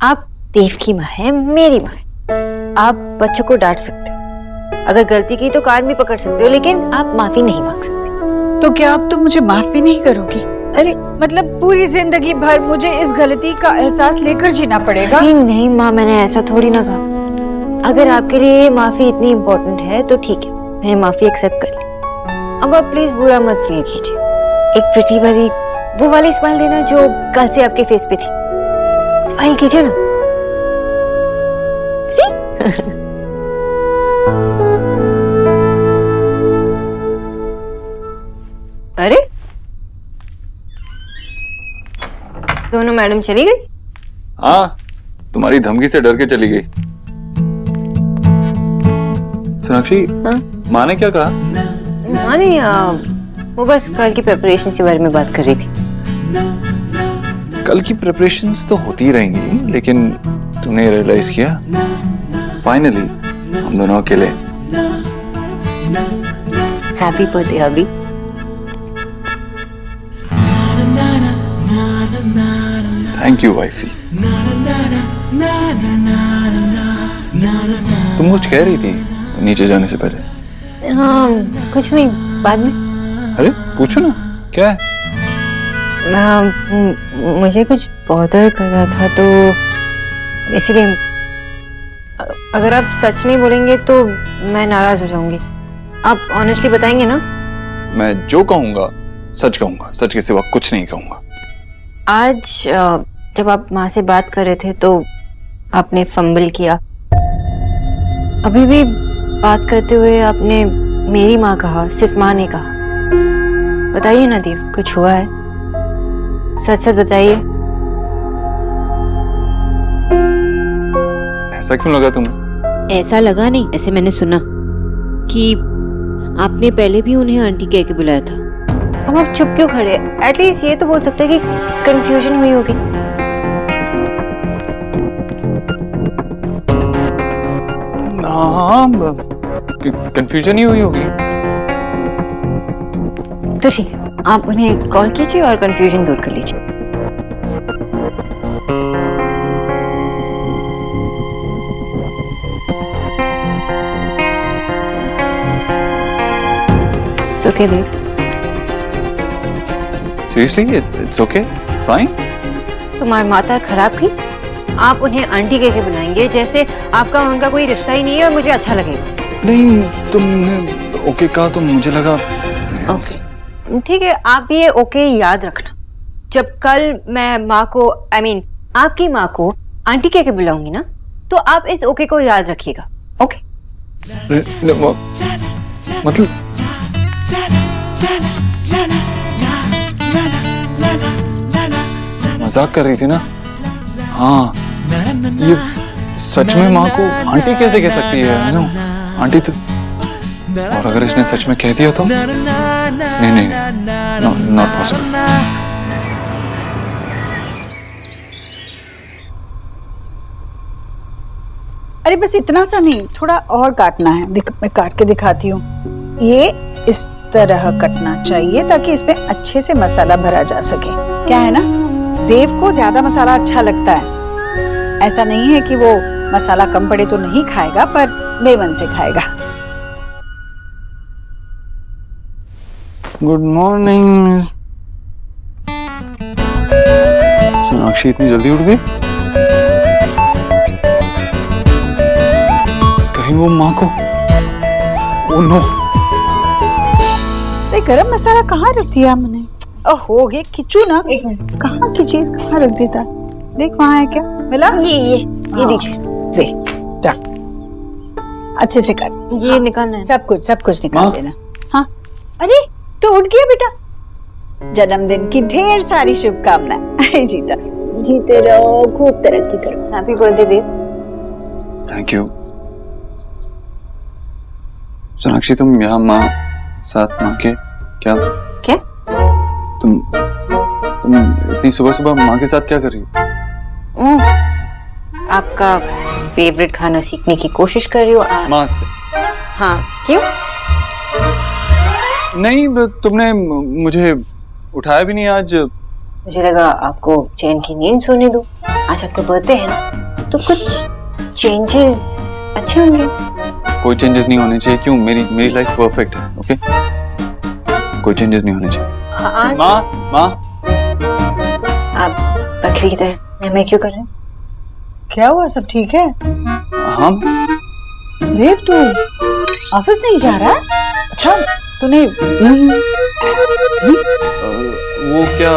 आप देव की माँ है, मेरी माँ है। आप बच्चों को डांट सकते हो, अगर गलती की तो कान भी पकड़ सकते हो, लेकिन आप माफी नहीं मांग सकते। तो क्या अब तुम मुझे माफ भी नहीं करोगी? अरे मतलब पूरी जिंदगी भर मुझे इस गलती का एहसास लेकर जीना पड़ेगा? नहीं नहीं माँ, मैंने ऐसा थोड़ी ना कहा। अगर आपके लिए ये माफी इतनी इम्पोर्टेंट है तो ठीक है, मैंने माफी एक्सेप्ट कर ली। अब आप प्लीज बुरा मत फील कीजिए। एक प्रिटी वाली, वो वाली स्माइल देना जो कल से आपके फेस पे थी। स्माइल कीजिए ना। सी अरे दोनों मैडम चली गई? हाँ, तुम्हारी धमकी से डर के चली गई। सोनाक्षी, हाँ? माँ ने क्या कहा? हाँ नहीं, वो बस कल की प्रिपरेशन के बारे में बात कर रही थी। कल की प्रिपरेशंस तो होती ही रहेंगी, लेकिन तुमने रियलाइज किया फाइनली हम दोनों अकेले। हैप्पी बर्थडे अभी। Thank you wifey. तुम कुछ कह रही थी नीचे जाने से पहले? हाँ कुछ नहीं, बाद में। अरे पूछो ना, क्या है? मुझे कुछ बॉदर कर रहा था तो इसीलिए। अगर आप सच नहीं बोलेंगे तो मैं नाराज हो जाऊंगी। आप ऑनेस्टली बताएंगे ना? मैं जो कहूंगा सच कहूंगा, सच के सिवा कुछ नहीं कहूंगा। आज जब आप माँ से बात कर रहे थे तो आपने फंबल किया। अभी भी बात करते हुए आपने मेरी माँ कहा, सिर्फ माँ ने कहा। बताइए ना देव, कुछ हुआ है? सच सच बताइए। ऐसा क्यों लगा तुम्हें? ऐसा लगा नहीं, ऐसे मैंने सुना कि आपने पहले भी उन्हें आंटी कह के बुलाया था। अब आप चुप क्यों खड़े? एटलीस्ट ये तो बोल सकते हैं कि कंफ्यूजन हुई होगी। हाँ, कंफ्यूजन ही हुई होगी। तो ठीक है, आप उन्हें कॉल कीजिए और कंफ्यूजन दूर कर लीजिए। It's okay, Dev. Seriously, it's okay, it's fine. तुम्हारी माता खराब की, आप उन्हें आंटी कह के बुलाएंगे जैसे आपका और उनका कोई रिश्ता ही नहीं है, और मुझे अच्छा लगेगा। नहीं, तुमने ओके कहा तो मुझे लगा। ओके ठीक है, आप ये ओके याद रखना। जब कल मैं माँ को, आपकी माँ को आंटी कह के बुलाऊंगी ना, तो आप इस ओके को याद रखिएगा। ओके? मतलब मजाक कर रही थी ना? हाँ, ये सच में माँ को आंटी कैसे कह सकती है? नो, आंटी तो, और अगर इसने सच में कह दिया तो नहीं, नॉट पॉसिबल। अरे बस इतना सा नहीं, थोड़ा और काटना है। मैं काट के दिखाती हूँ। ये इस तरह कटना चाहिए ताकि इसमें अच्छे से मसाला भरा जा सके। क्या है ना, देव को ज्यादा मसाला अच्छा लगता है। ऐसा नहीं है कि वो मसाला कम पड़े तो नहीं खाएगा, पर बेमन से खाएगा। Good morning. सोनाक्षी इतनी जल्दी उठ गई? कहीं वो माँ को, ओ नो। गरम मसाला कहाँ रख दिया मैंने? हो गए खिंचू ना। कहाँ की चीज कहाँ रख देता? देख वहाँ है क्या? मिला? ये दीजिए। दे, रख। अच्छे से कर। ये निकालना है। सब कुछ निकाल देना। हाँ, अरे तो उठ गया बेटा। जन्मदिन की ढेर सारी शुभकामनाएं। जीते रहो, खूब तरक्की करो। Happy birthday Dev. Thank you. Sonakshi, तुम यहाँ माँ साथ माँ के क्या? तुम इतनी सुबह सुबह माँ के साथ क्या कर रही हो? आपका फेवरेट खाना सीखने की कोशिश कर रही हो माँ से? हाँ, क्यों? नहीं, तुमने मुझे उठाया भी नहीं आज। मुझे लगा आपको चैन की नींद सोने दूं। आज आपका बर्थडे है ना, तो कुछ चेंजेस अच्छे होंगे। कोई चेंजेस नहीं होने चाहिए। क्यों? मेरी लाइफ परफेक्ट है। ओके, कोई चेंजेस नहीं होने चाहिए। माँ आप बकरी की तरह मैं क्यों कर रहे हैं? क्या हुआ, सब ठीक है? हम देव तू ऑफिस नहीं जा रहा? अच्छा तूने वो क्या,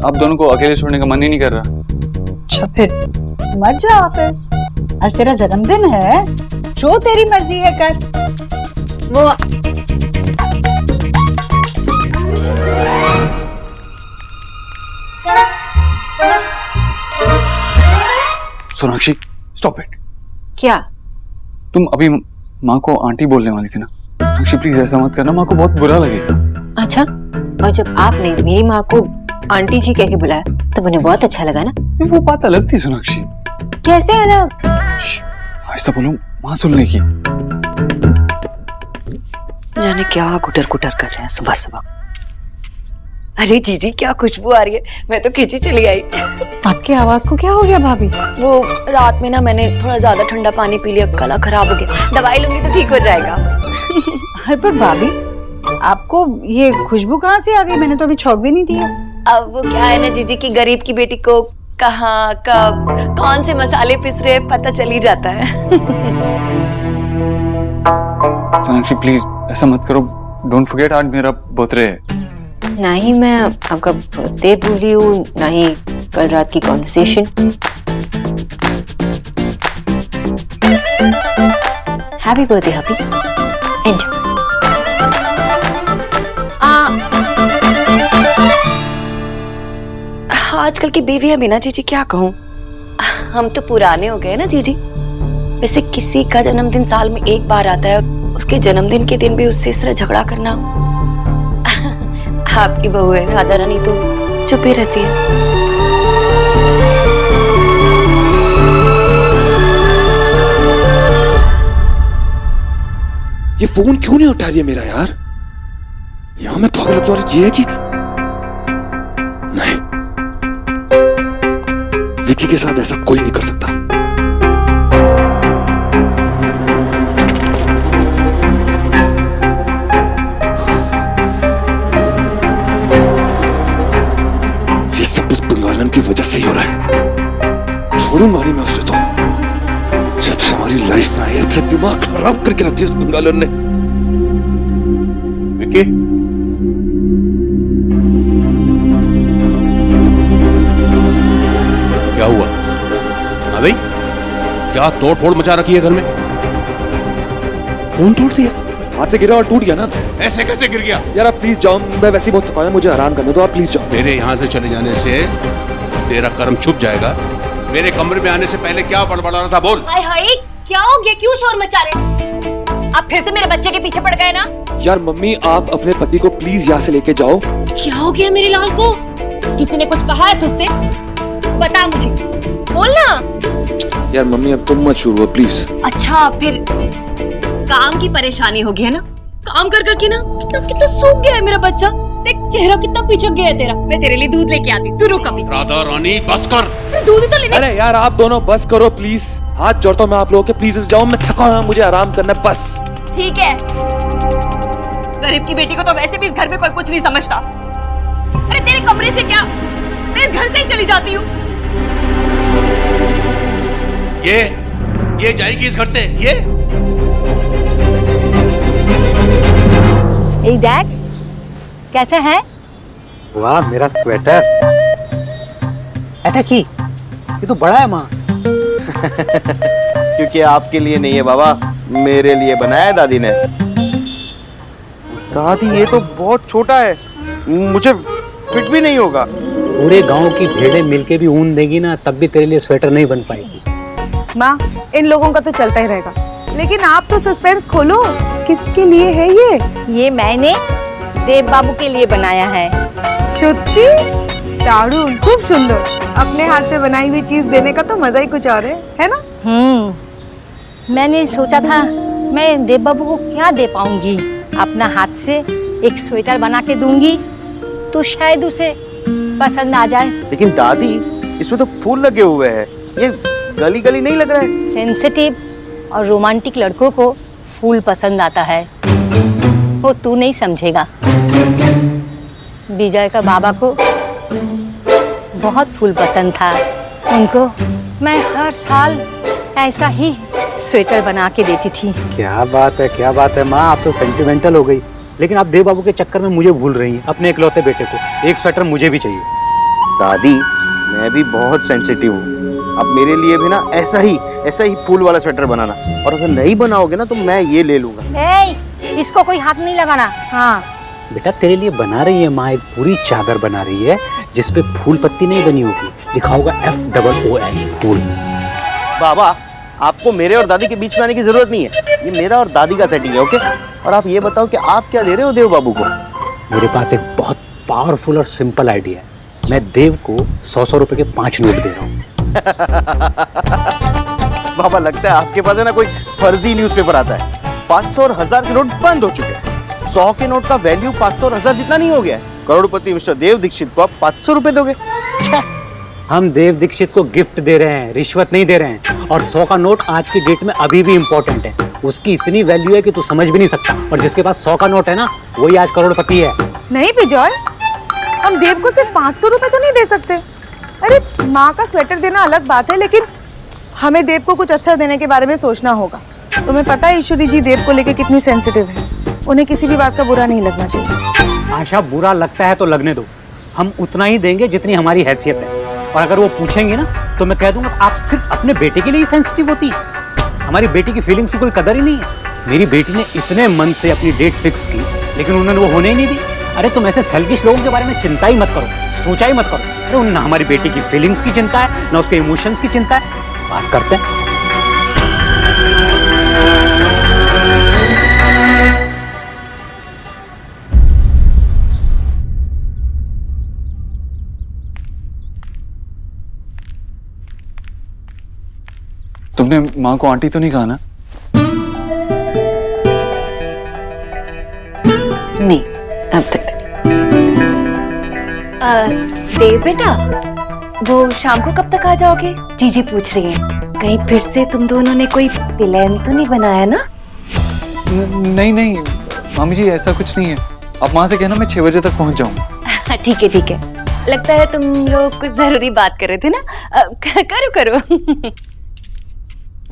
आप दोनों को अकेले छोड़ने का मन ही नहीं कर रहा। अच्छा फिर मत जा ऑफिस, आज तेरा जन्मदिन है, जो तेरी मर्जी है कर। वो सोनाक्षी स्टॉप इट। क्या? तुम अभी माँ को आंटी बोलने वाली थी ना। सोनाक्षी प्लीज ऐसा मत करना, माँ को बहुत बुरा लगेगा। अच्छा, और जब आपने मेरी माँ को आंटी जी कह के बुलाया तब उन्हें बहुत अच्छा लगा ना? वो बात अलग थी सोनाक्षी। कैसे अलग? ऐसा बोलो, माँ सुन लेगी। जाने क्या गुटर गुटर कर रहे हैं सुबह सुबह। अरे जीजी क्या खुशबू आ रही है, मैं तो खिंची चली आई। आपकी आवाज को क्या हो गया भाभी? वो रात में ना मैंने थोड़ा ज्यादा ठंडा पानी पी लिया, गला खराब हो गया। दवाई लूंगी तो ठीक हो जाएगा। अरे पर भाभी आपको ये खुशबू कहाँ से आ गई? मैंने तो अभी छौंक भी नहीं दिया। अब वो क्या है ना जीजी की गरीब की बेटी को कहाँ कब कौन से मसाले पिस रहे पता चल ही जाता है। सोनाक्षी प्लीज ऐसा मत करो। डोंट फॉरगेट आज मेरा बर्थडे है। ना ही मैं आपका बर्थडे भूली हूँ, ना ही कल रात की कॉन्वर्सेशन। हैप्पी बर्थडे हबी। एंजॉय। आजकल की बीवी है बिना जीजी क्या कहूँ, हम तो पुराने हो गए ना जीजी। वैसे किसी का जन्मदिन साल में एक बार आता है और उसके जन्मदिन के दिन भी उससे इस तरह झगड़ा करना। आपकी बहू है राधा रानी तो चुप ही रहती है। ये फोन क्यों नहीं उठा रही है मेरा यार? यहां मैं पागल क्यों ये है कि नहीं, विकी के साथ ऐसा कोई नहीं कर सकता। ये सब इस बंगालन की वजह से ही हो रहा है। छोड़ूंगा नहीं मैं उसे तो। जब से हमारी लाइफ में आई है, से दिमाग खराब करके रख दिया उस बंगालन ने। विकी, क्या हुआ? हाँ भाई, क्या तोड़ फोड़ मचा रखी है घर में? फोन तोड़ दिया? हाथ से गिरा और टूट गया ना। ऐसे कैसे गिर गया? यार आप प्लीज जाओ, मैं वैसे ही बहुत थका हूं, मुझे आराम करने दो, आप प्लीज जाओ। मेरे यहाँ से चले जाने से तेरा कर्म छुप जाएगा। मेरे कमरे में आने से पहले क्या बड़बड़ा रहा था, बोल। हाय हाय क्या हो गया, क्यों शोर मचा रहे? आप फिर से मेरे बच्चे के पीछे पड़ गए ना? यार मम्मी आप अपने पति को प्लीज यहाँ से लेके जाओ। क्या हो गया मेरे लाल को? किसी ने कुछ कहा है तुझसे? बता मुझे, बोलना। यार मम्मी अब तुम मत शुरू हो प्लीज। अच्छा फिर काम की परेशानी होगी है ना? काम कर करके ना कितना कितना सूख गया है मेरा बच्चा। देख चेहरा कितना पिचक गया है तेरा। मैं तेरे लिए दूध लेके आती, तू रुक अभी। राधा रानी बस कर। दूध ही तो लेने। अरे यार आप दोनों बस करो प्लीज, हाथ जोड़ता हूँ मैं आप लोगों के, प्लीज जाओ, मैं थका हूँ, मुझे आराम करना है बस। ठीक है, गरीब की बेटी को तो वैसे भी इस घर में कोई कुछ नहीं समझता। अरे तेरे कमरे से क्या, मैं इस घर से ही चली जाती हूँ। ये जाएगी इस घर से, ये देख कैसे है? वाह मेरा स्वेटर। ऐटा की ये तो बड़ा है माँ। क्योंकि आपके लिए नहीं है बाबा, मेरे लिए बनाया है दादी ने। दादी ये तो बहुत छोटा है, मुझे फिट भी नहीं होगा। पूरे गांव की भेड़ें मिलके भी ऊन देगी ना तब भी तेरे लिए स्वेटर नहीं बन पाएगी। माँ इन लोगों का तो चलता ही रहेगा, लेकिन आप तो सस्पेंस खोलो, किसके लिए है ये मैंने देव बाबू के लिए बनाया है। सत्ती दारुण, खूब सुंदर। अपने हाथ से बनाई हुई चीज देने का तो मजा ही कुछ और है ना? मैंने सोचा था मैं देव बाबू को क्या दे पाऊंगी, अपना हाथ से एक स्वेटर बना के दूंगी तो शायद उसे पसंद आ जाए। लेकिन दादी इसमें तो फूल लगे हुए हैं, ये गली गली नहीं लग रहा है। सेंसिटिव और रोमांटिक लड़कों को फूल पसंद आता है, वो तू नहीं समझेगा। विजय का बाबा को बहुत फूल पसंद था, उनको मैं हर साल ऐसा ही स्वेटर बना के देती थी। क्या बात है माँ, आप तो सेंटिमेंटल हो गई। लेकिन आप देव बाबू के चक्कर में मुझे भूल रही हैं, अपने इकलौते बेटे को। एक स्वेटर मुझे भी चाहिए। दादी, मैं भी बहुत सेंसिटिव हूँ। अब मेरे लिए भी ना ऐसा ही फूल वाला स्वेटर बनाना, और अगर नहीं बनाओगे ना तो मैं ये ले लूंगा। इसको कोई हाथ नहीं लगाना। हाँ बेटा, तेरे लिए बना रही है माँ, एक पूरी चादर बना रही है जिसपे फूल पत्ती नहीं बनी होगी, लिखा होगा FOOL फूल। बाबा, आपको मेरे और दादी के बीच में आने की जरूरत नहीं है, ये मेरा और दादी का सेटिंग है, ओके? और आप ये बताओ कि आप क्या दे रहे हो देव बाबू को? मेरे पास एक बहुत पावरफुल और सिंपल आइडिया है। मैं देव को 100 रुपए के 5 नोट दे रहा हूँ। बाबा, लगता है आपके पास है ना कोई फर्जी न्यूज़पेपर आता है। 500 और 1000 के नोट बंद हो चुके हैं। 100 के नोट का वैल्यू 500 और 1000 जितना नहीं हो गया है। करोड़पति मिस्टर देव दीक्षित को आप 500 रुपए दोगे? हम देव दीक्षित को गिफ्ट दे रहे हैं, रिश्वत नहीं दे रहे हैं। और 100 का नोट आज की डेट में अभी भी इम्पोर्टेंट है, उसकी इतनी वैल्यू है कि तू समझ भी नहीं सकता। और जिसके पास 100 का नोट है ना, वही आज करोड़पति है। नहीं बिजॉय, हम देव को सिर्फ 500 रुपए तो नहीं दे सकते। अरे माँ का स्वेटर देना अलग बात है, लेकिन हमें देव को कुछ अच्छा देने के बारे में सोचना होगा। तुम्हें पता है ईश्वरी जी देव को लेकर कितनी सेंसिटिव है, उन्हें किसी भी बात का बुरा नहीं लगना चाहिए। आशा, बुरा लगता है तो लगने दो, हम उतना ही देंगे जितनी हमारी हैसियत है। और अगर वो पूछेंगे ना तो मैं कह दूंगा आप सिर्फ अपने बेटे के लिए ही सेंसिटिव होती, हमारी बेटी की फीलिंग्स की कोई कदर ही नहीं है। मेरी बेटी ने इतने मन से अपनी डेट फिक्स की, लेकिन उन्होंने वो होने ही नहीं दी। अरे तुम ऐसे सेल्फिश लोगों के बारे में चिंता ही मत करो, सोचा ही मत करो। अरे ना हमारी बेटी की फीलिंग्स की चिंता है, ना उसके इमोशंस की चिंता है। बात करते हैं। तुमने माँ को आंटी तो नहीं कहा ना? नहीं, अब तक तो देव बेटा, वो शाम को कब तक आ जाओगे? जीजी पूछ रही हैं। कहीं फिर से तुम दोनों ने कोई प्लान तो नहीं बनाया ना? नहीं मामी जी, ऐसा कुछ नहीं है। आप माँ से कहना मैं 6 बजे तक पहुँच जाऊँ। ठीक है। लगता है तुम लोग कुछ जरूरी बात कर रहे थे ना। करो।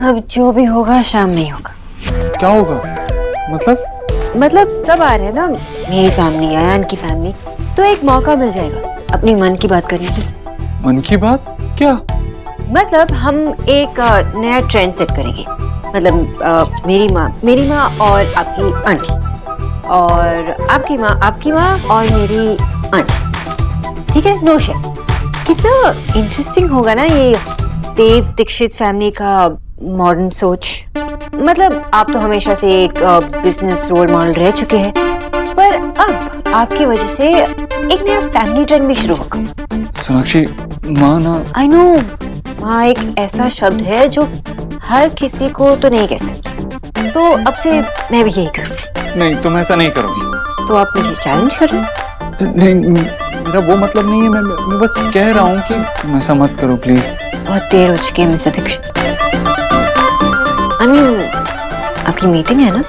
अब जो भी होगा शाम में ही होगा। क्या होगा? मतलब सब आ रहे हैं ना, मेरी फैमिली, आयान की फैमिली, तो एक मौका मिल जाएगा अपनी मन की बात करने की। मन की बात? क्या मतलब हम एक नया ट्रेंड सेट करेंगे। मतलब मेरी माँ और आपकी आंटी, और आपकी माँ और मेरी आंटी, ठीक है? No share. कितना इंटरेस्टिंग होगा ना ये देव दीक्षित फैमिली का मॉडर्न सोच। मतलब आप तो हमेशा से एक बिजनेस रोल मॉडल रह चुके हैं, पर अब आपकी वजह से एक नया फैमिली ट्रेंड भी शुरू होगा। सोनाक्षी, माँ ना, आई नो, माँ एक ऐसा शब्द है जो हर किसी को तो नहीं कह सकता, तो अब से मैं भी यही करूँगी। नहीं, तुम ऐसा नहीं करोगी। तो आप मुझे चैलेंज कर रहे हो? नहीं, मेरा वो मतलब नहीं है। मैं बस कह रहा हूँ कि ऐसा मत करो प्लीज। बहुत देर हो चुकी है मिस्टर दीक्षित। I mean, आपकी मीटिंग है ना?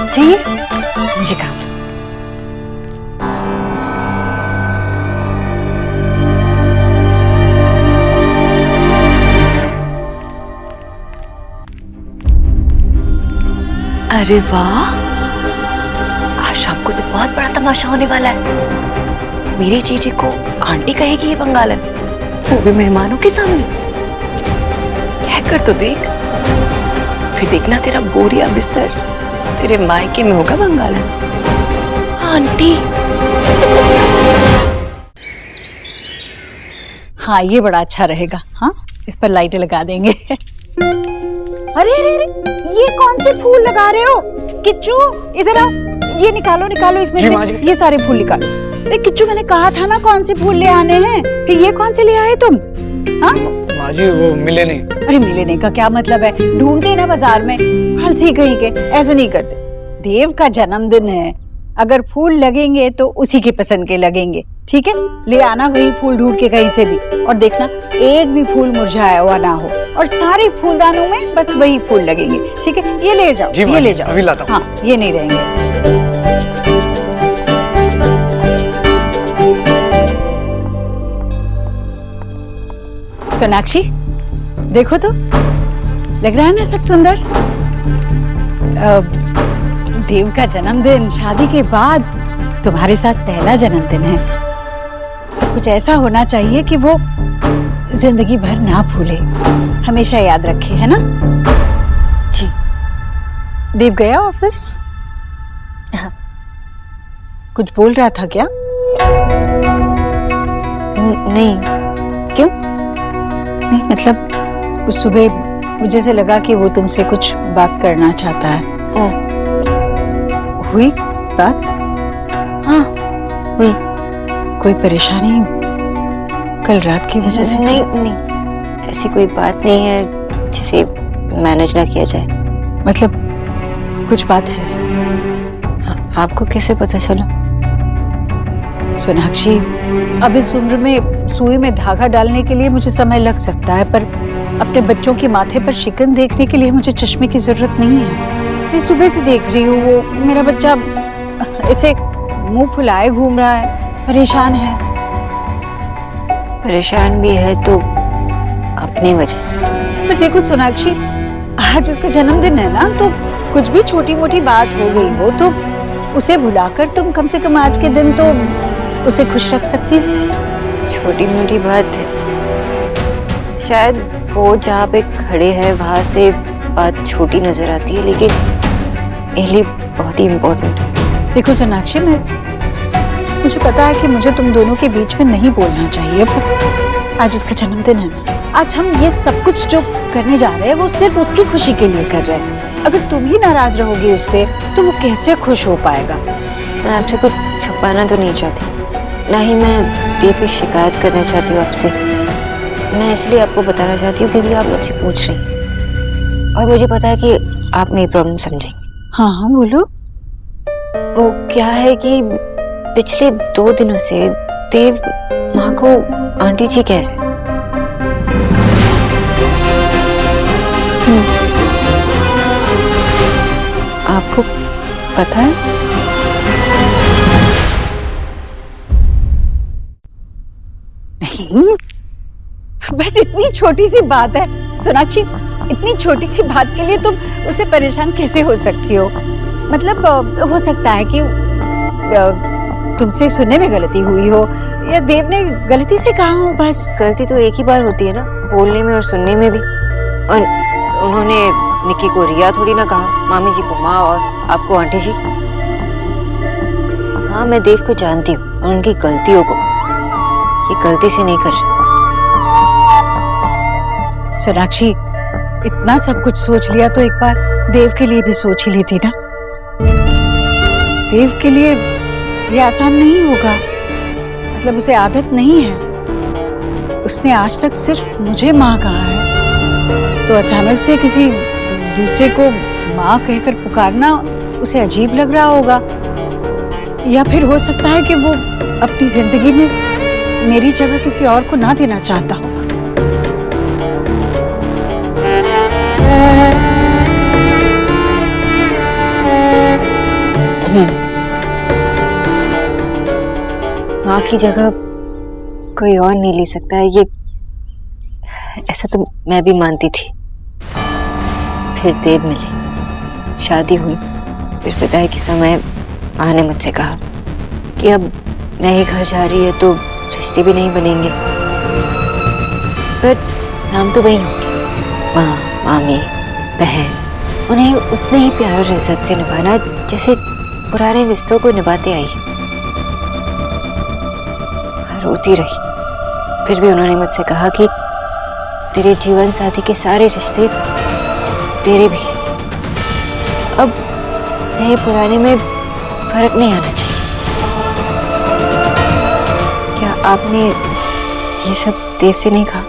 चाहिए मुझे काम। अरे वाह, आज शाम को तो बहुत बड़ा तमाशा होने वाला है। मेरी जीजी को आंटी कहेगी ये बंगालन, वो भी मेहमानों के सामने। कह कर तो देख, फिर देखना तेरा बोरिया बिस्तर तेरे मायके में होगा बंगालन। आंटी। हाँ, ये बड़ा अच्छा रहेगा। हाँ, इस पर लाइटें लगा देंगे। अरे ये कौन से फूल लगा रहे हो? किच्चू, इधर आओ। ये निकालो इसमें से ये सारे फूल निकालो। अरे किच्चू, मैंने कहा था ना कौन से फूल ले आने हैं, फिर ये कौन से ले आए तुम? हाँ माँ जी, वो मिले नहीं। अरे मिलने का क्या मतलब है? ढूंढते ना बाजार में, हलसी कहीं के। ऐसे नहीं करते। देव का जन्मदिन है, अगर फूल लगेंगे तो उसी की पसंद के लगेंगे, ठीक है? ले आना वही फूल ढूंढ के कहीं से भी, और देखना एक भी फूल मुरझाया हुआ ना हो, और सारे फूलदानों में बस वही फूल लगेंगे, ठीक है? ये ले जाओ, जी ये ले जाओ। अभी लाता हूँ। हाँ, ये नहीं रहेंगे। सोनाक्षी, देखो तो, लग रहा है ना सब सुंदर? देव का जन्मदिन शादी के बाद तुम्हारे साथ पहला जन्मदिन है। सब कुछ ऐसा होना चाहिए कि वो जिंदगी भर ना भूले, हमेशा याद रखे, है ना? जी। देव गया ऑफिस? हाँ। कुछ बोल रहा था क्या? नहीं, क्यों? नहीं, मतलब उस सुबह मुझे से लगा कि वो तुमसे कुछ बात करना चाहता है। हुई बात? हाँ, हुई। कोई परेशानी कल रात की वजह से? नहीं नहीं, ऐसी कोई बात नहीं है जिसे मैनेज ना किया जाए। मतलब कुछ बात है? आपको कैसे पता चला? सोनाक्षी, अब इस उम्र में सुई में धागा डालने के लिए मुझे समय लग सकता है, पर अपने बच्चों के माथे पर शिकन देखने के लिए मुझे चश्मे की जरूरत नहीं है। मैं सुबह से देख रही हूँ, वो मेरा बच्चा ऐसे मुंह फुलाए घूम रहा है, परेशान है। परेशान भी है तो अपनी वजह से। पर देखो सोनाक्षी, आज उसका जन्मदिन है ना, तो कुछ भी छोटी मोटी बात हो गई हो तो उसे भुलाकर तुम कम से कम आज के दिन तो उसे खुश रख सकती हो। छोटी मोटी बात है, शायद वो जहाँ पे खड़े हैं वहां से बात छोटी नजर आती है, लेकिन मेरे लिए बहुत ही इम्पोर्टेंट है। देखो सोनाक्षी, मुझे पता है कि मुझे तुम दोनों के बीच में नहीं बोलना चाहिए, पर आज इसका जन्मदिन है ना, आज हम ये सब कुछ जो करने जा रहे हैं वो सिर्फ उसकी खुशी के लिए कर रहे हैं। अगर तुम ही नाराज रहोगी उससे तो वो कैसे खुश हो पाएगा? मैं आपसे कुछ छुपाना तो नहीं चाहती, ना ही मैं देव की शिकायत करना चाहती हूँ आपसे। मैं इसलिए आपको बताना चाहती हूँ क्योंकि आप मुझसे पूछ रही हैं और मुझे पता है कि आप मेरी प्रॉब्लम समझेंगे। हाँ हाँ बोलो। वो क्या है कि पिछले 2 दिनों से देव माँ को आंटी जी कह रहे हैं। आपको पता है? नहीं, बस इतनी छोटी सी बात है सोनाक्षी, इतनी छोटी सी बात के लिए तुम उसे परेशान कैसे हो सकती हो? मतलब हो सकता है कि तुमसे सुनने में गलती हुई हो या देव ने गलती से कहा हो, बस। गलती तो एक ही बार होती है ना, बोलने में और सुनने में भी। और उन्होंने निक्की को रिया थोड़ी ना कहा, मामी जी को माँ और आपको आंटी जी। हाँ, मैं देव को जानती हूँ और उनकी गलतियों को, ये गलती से नहीं कर रही। सोनाक्षी, इतना सब कुछ सोच लिया तो एक बार देव के लिए भी सोच ही लेती ना। देव के लिए ये आसान नहीं होगा, मतलब उसे आदत नहीं है। उसने आज तक सिर्फ मुझे माँ कहा है, तो अचानक से किसी दूसरे को माँ कहकर पुकारना उसे अजीब लग रहा होगा, या फिर हो सकता है कि वो अपनी जिंदगी में मेरी जगह किसी और को ना देना चाहता हो। माँ की जगह कोई और नहीं ले सकता है, ये ऐसा तो मैं भी मानती थी। फिर देव मिले, शादी हुई, फिर पिताई के समय माँ ने मुझसे कहा कि अब नए घर जा रही है तो रिश्ते भी नहीं बनेंगे, पर नाम तो वही होंगे, माँ, मामी, बहन। उन्हें उतने ही प्यार और इज्जत से निभाना जैसे पुराने रिश्तों को निभाते आई। रोती रही, फिर भी उन्होंने मुझसे कहा कि तेरे जीवन साथी के सारे रिश्ते तेरे भी हैं। अब नए पुराने में फर्क नहीं आना चाहिए। क्या आपने ये सब देव से नहीं कहा?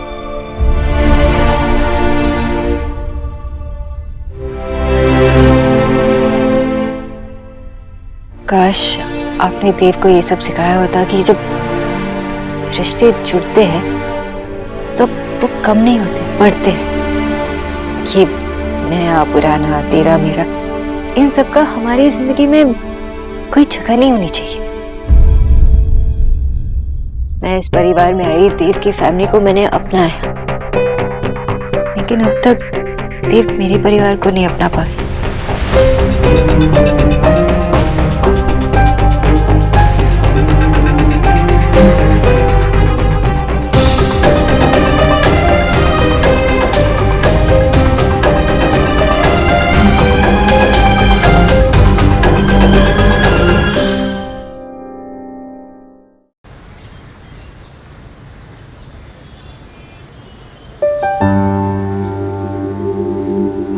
काश आपने देव को ये सब सिखाया होता कि जब रिश्ते जुड़ते हैं तो वो कम नहीं होते, बढ़ते हैं। ये नया पुराना तेरा मेरा इन सब का हमारी जिंदगी में कोई जगह नहीं होनी चाहिए। मैं इस परिवार में आई, देव की फैमिली को मैंने अपनाया, लेकिन अब तक देव मेरे परिवार को नहीं अपना पाए।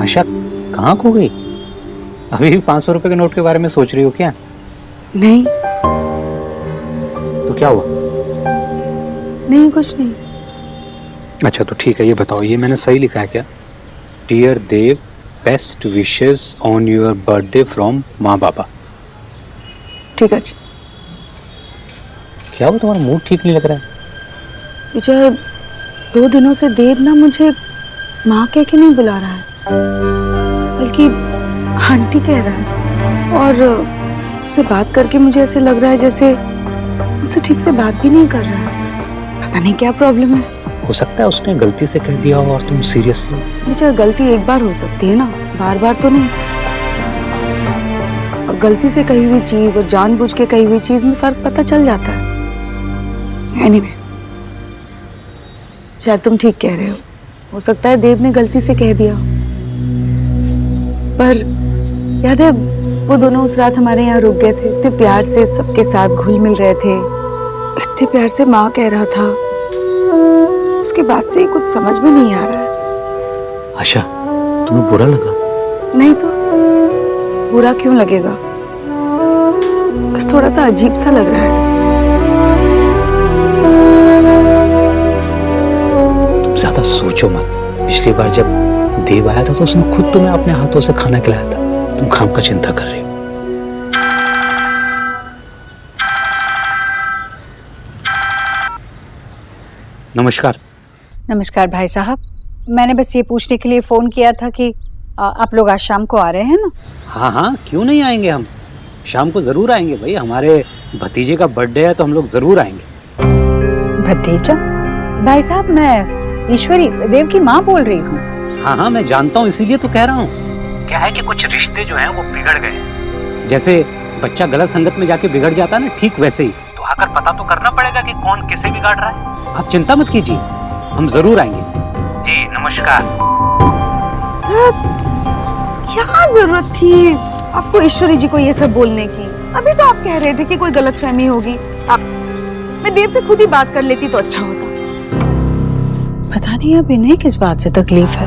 आशा कहाँ खो गई? अभी भी 500 रुपए के नोट के बारे में सोच रही हो क्या? नहीं तो क्या हुआ? नहीं, कुछ नहीं। अच्छा तो ठीक है, ये बताओ, ये मैंने सही लिखा है क्या? Dear Dev, best wishes on your birthday from माँ बाबा। ठीक है जी। क्या वो तुम्हारा मूड ठीक नहीं लग रहा है? ये जो है 2 दिनों से देव ना मुझे माँ कह के नहीं बुला रहा है, बल्कि आंटी कह रहा है। और उससे बात करके मुझे ऐसे लग रहा है जैसे मुझसे ठीक से बात भी नहीं कर रहा है। पता नहीं क्या प्रॉब्लम है। हो सकता है उसने गलती से कह दिया हो और तुम सीरियस लो। मुझे गलती एक बार हो सकती है ना, बार बार तो नहीं। और गलती से कही हुई चीज और जानबूझ के कही हुई चीज में फर्क पता चल जाता है। एनीवे, शायद तुम ठीक कह रहे हो सकता है देव ने गलती से कह दिया। पर याद है वो दोनों उस रात हमारे यहाँ रुक गए थे, इतने प्यार से सबके साथ घुल मिल रहे थे, इतने प्यार से माँ कह रहा था। उसके बाद से ही कुछ समझ में नहीं आ रहा है। आशा, तुम्हें बुरा लगा? नहीं तो बुरा क्यों लगेगा, बस थोड़ा सा अजीब सा लग रहा है। तुम ज्यादा सोचो मत। पिछली बार जब देव आया था तो उसने खुद तुम्हें अपने हाथों से खाना खिलाया था। तुम खाम का चिंता कर रही हो। नमस्कार। नमस्कार भाई साहब, मैंने बस ये पूछने के लिए फोन किया था कि आप लोग आज शाम को आ रहे हैं ना? हाँ हाँ, क्यों नहीं आएंगे, हम शाम को जरूर आएंगे भाई। हमारे भतीजे का बर्थडे है तो हम लोग जरूर आएंगे। भतीजा? भाई साहब, मैं ईश्वरी, देव की माँ बोल रही हूँ। हाँ हाँ, मैं जानता हूँ, इसीलिए तो कह रहा हूँ। क्या है कि कुछ रिश्ते जो हैं वो बिगड़ गए। जैसे बच्चा गलत संगत में जाके बिगड़ जाता है ना, ठीक वैसे ही। तो आकर पता तो करना पड़ेगा कि कौन किसे बिगाड़ रहा है। आप चिंता मत कीजिए, हम जरूर आएंगे। जी नमस्कार। क्या जरूरत थी आपको ईश्वरी जी को ये सब बोलने की? अभी तो आप कह रहे थे कि कोई गलतफहमी होगी। मैं देव से खुद ही बात कर लेती तो अच्छा होता। पता नहीं अब इन्हें किस बात से तकलीफ है,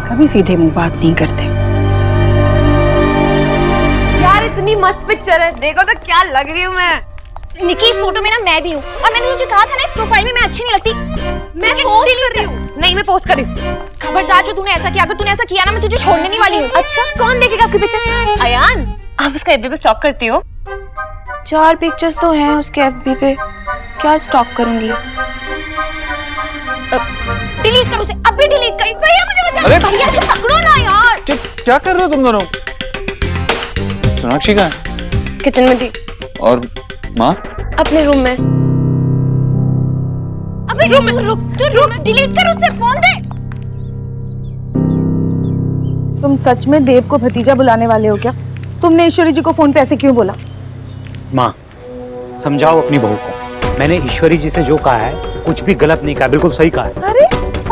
कभी सीधे मुंह बात नहीं करते। यार इतनी मस्त पिक्चर है, देखो तो क्या लग रही हूँ मैं। निकी, इस फोटो में ना मैं भी हूँ, और मैंने तुझे कहा था ना इस प्रोफाइल में मैं अच्छी नहीं लगती। मैं पोस्ट कर रही हूँ। नहीं, मैं पोस्ट कर रही हूँ। खबरदार जो तूने ऐसा किया, अगर तूने ऐसा किया ना मैं तुझे छोड़ने नहीं वाली हूँ। अच्छा, कौन देखेगा आपकी पिक्चर? अयान, आप उसका एफबी पे स्टॉक करती हो? 4 पिक्चर्स तो हैं उसके एफबी पे, क्या स्टॉक करूंगी? डिलीट कर उसे, अभी डिलीट कर। भैया मुझे बचा, भैया इसे पकड़ो ना यार। क्या कर रहे हो तुम दोनों? सोनाक्षी कहाँ है? किचन में थी। और माँ? अपने रूम में। अबे रुक, डिलीट कर उसे, फोन दे। तुम सच में देव को भतीजा बुलाने वाले हो क्या? तुमने ईश्वरी जी को फोन पे ऐसे क्यों बोला? माँ, समझाओ अपनी बहू को। मैंने ईश्वरी जी से जो कहा है कुछ भी गलत नहीं कहा, बिल्कुल सही कहा है। अरे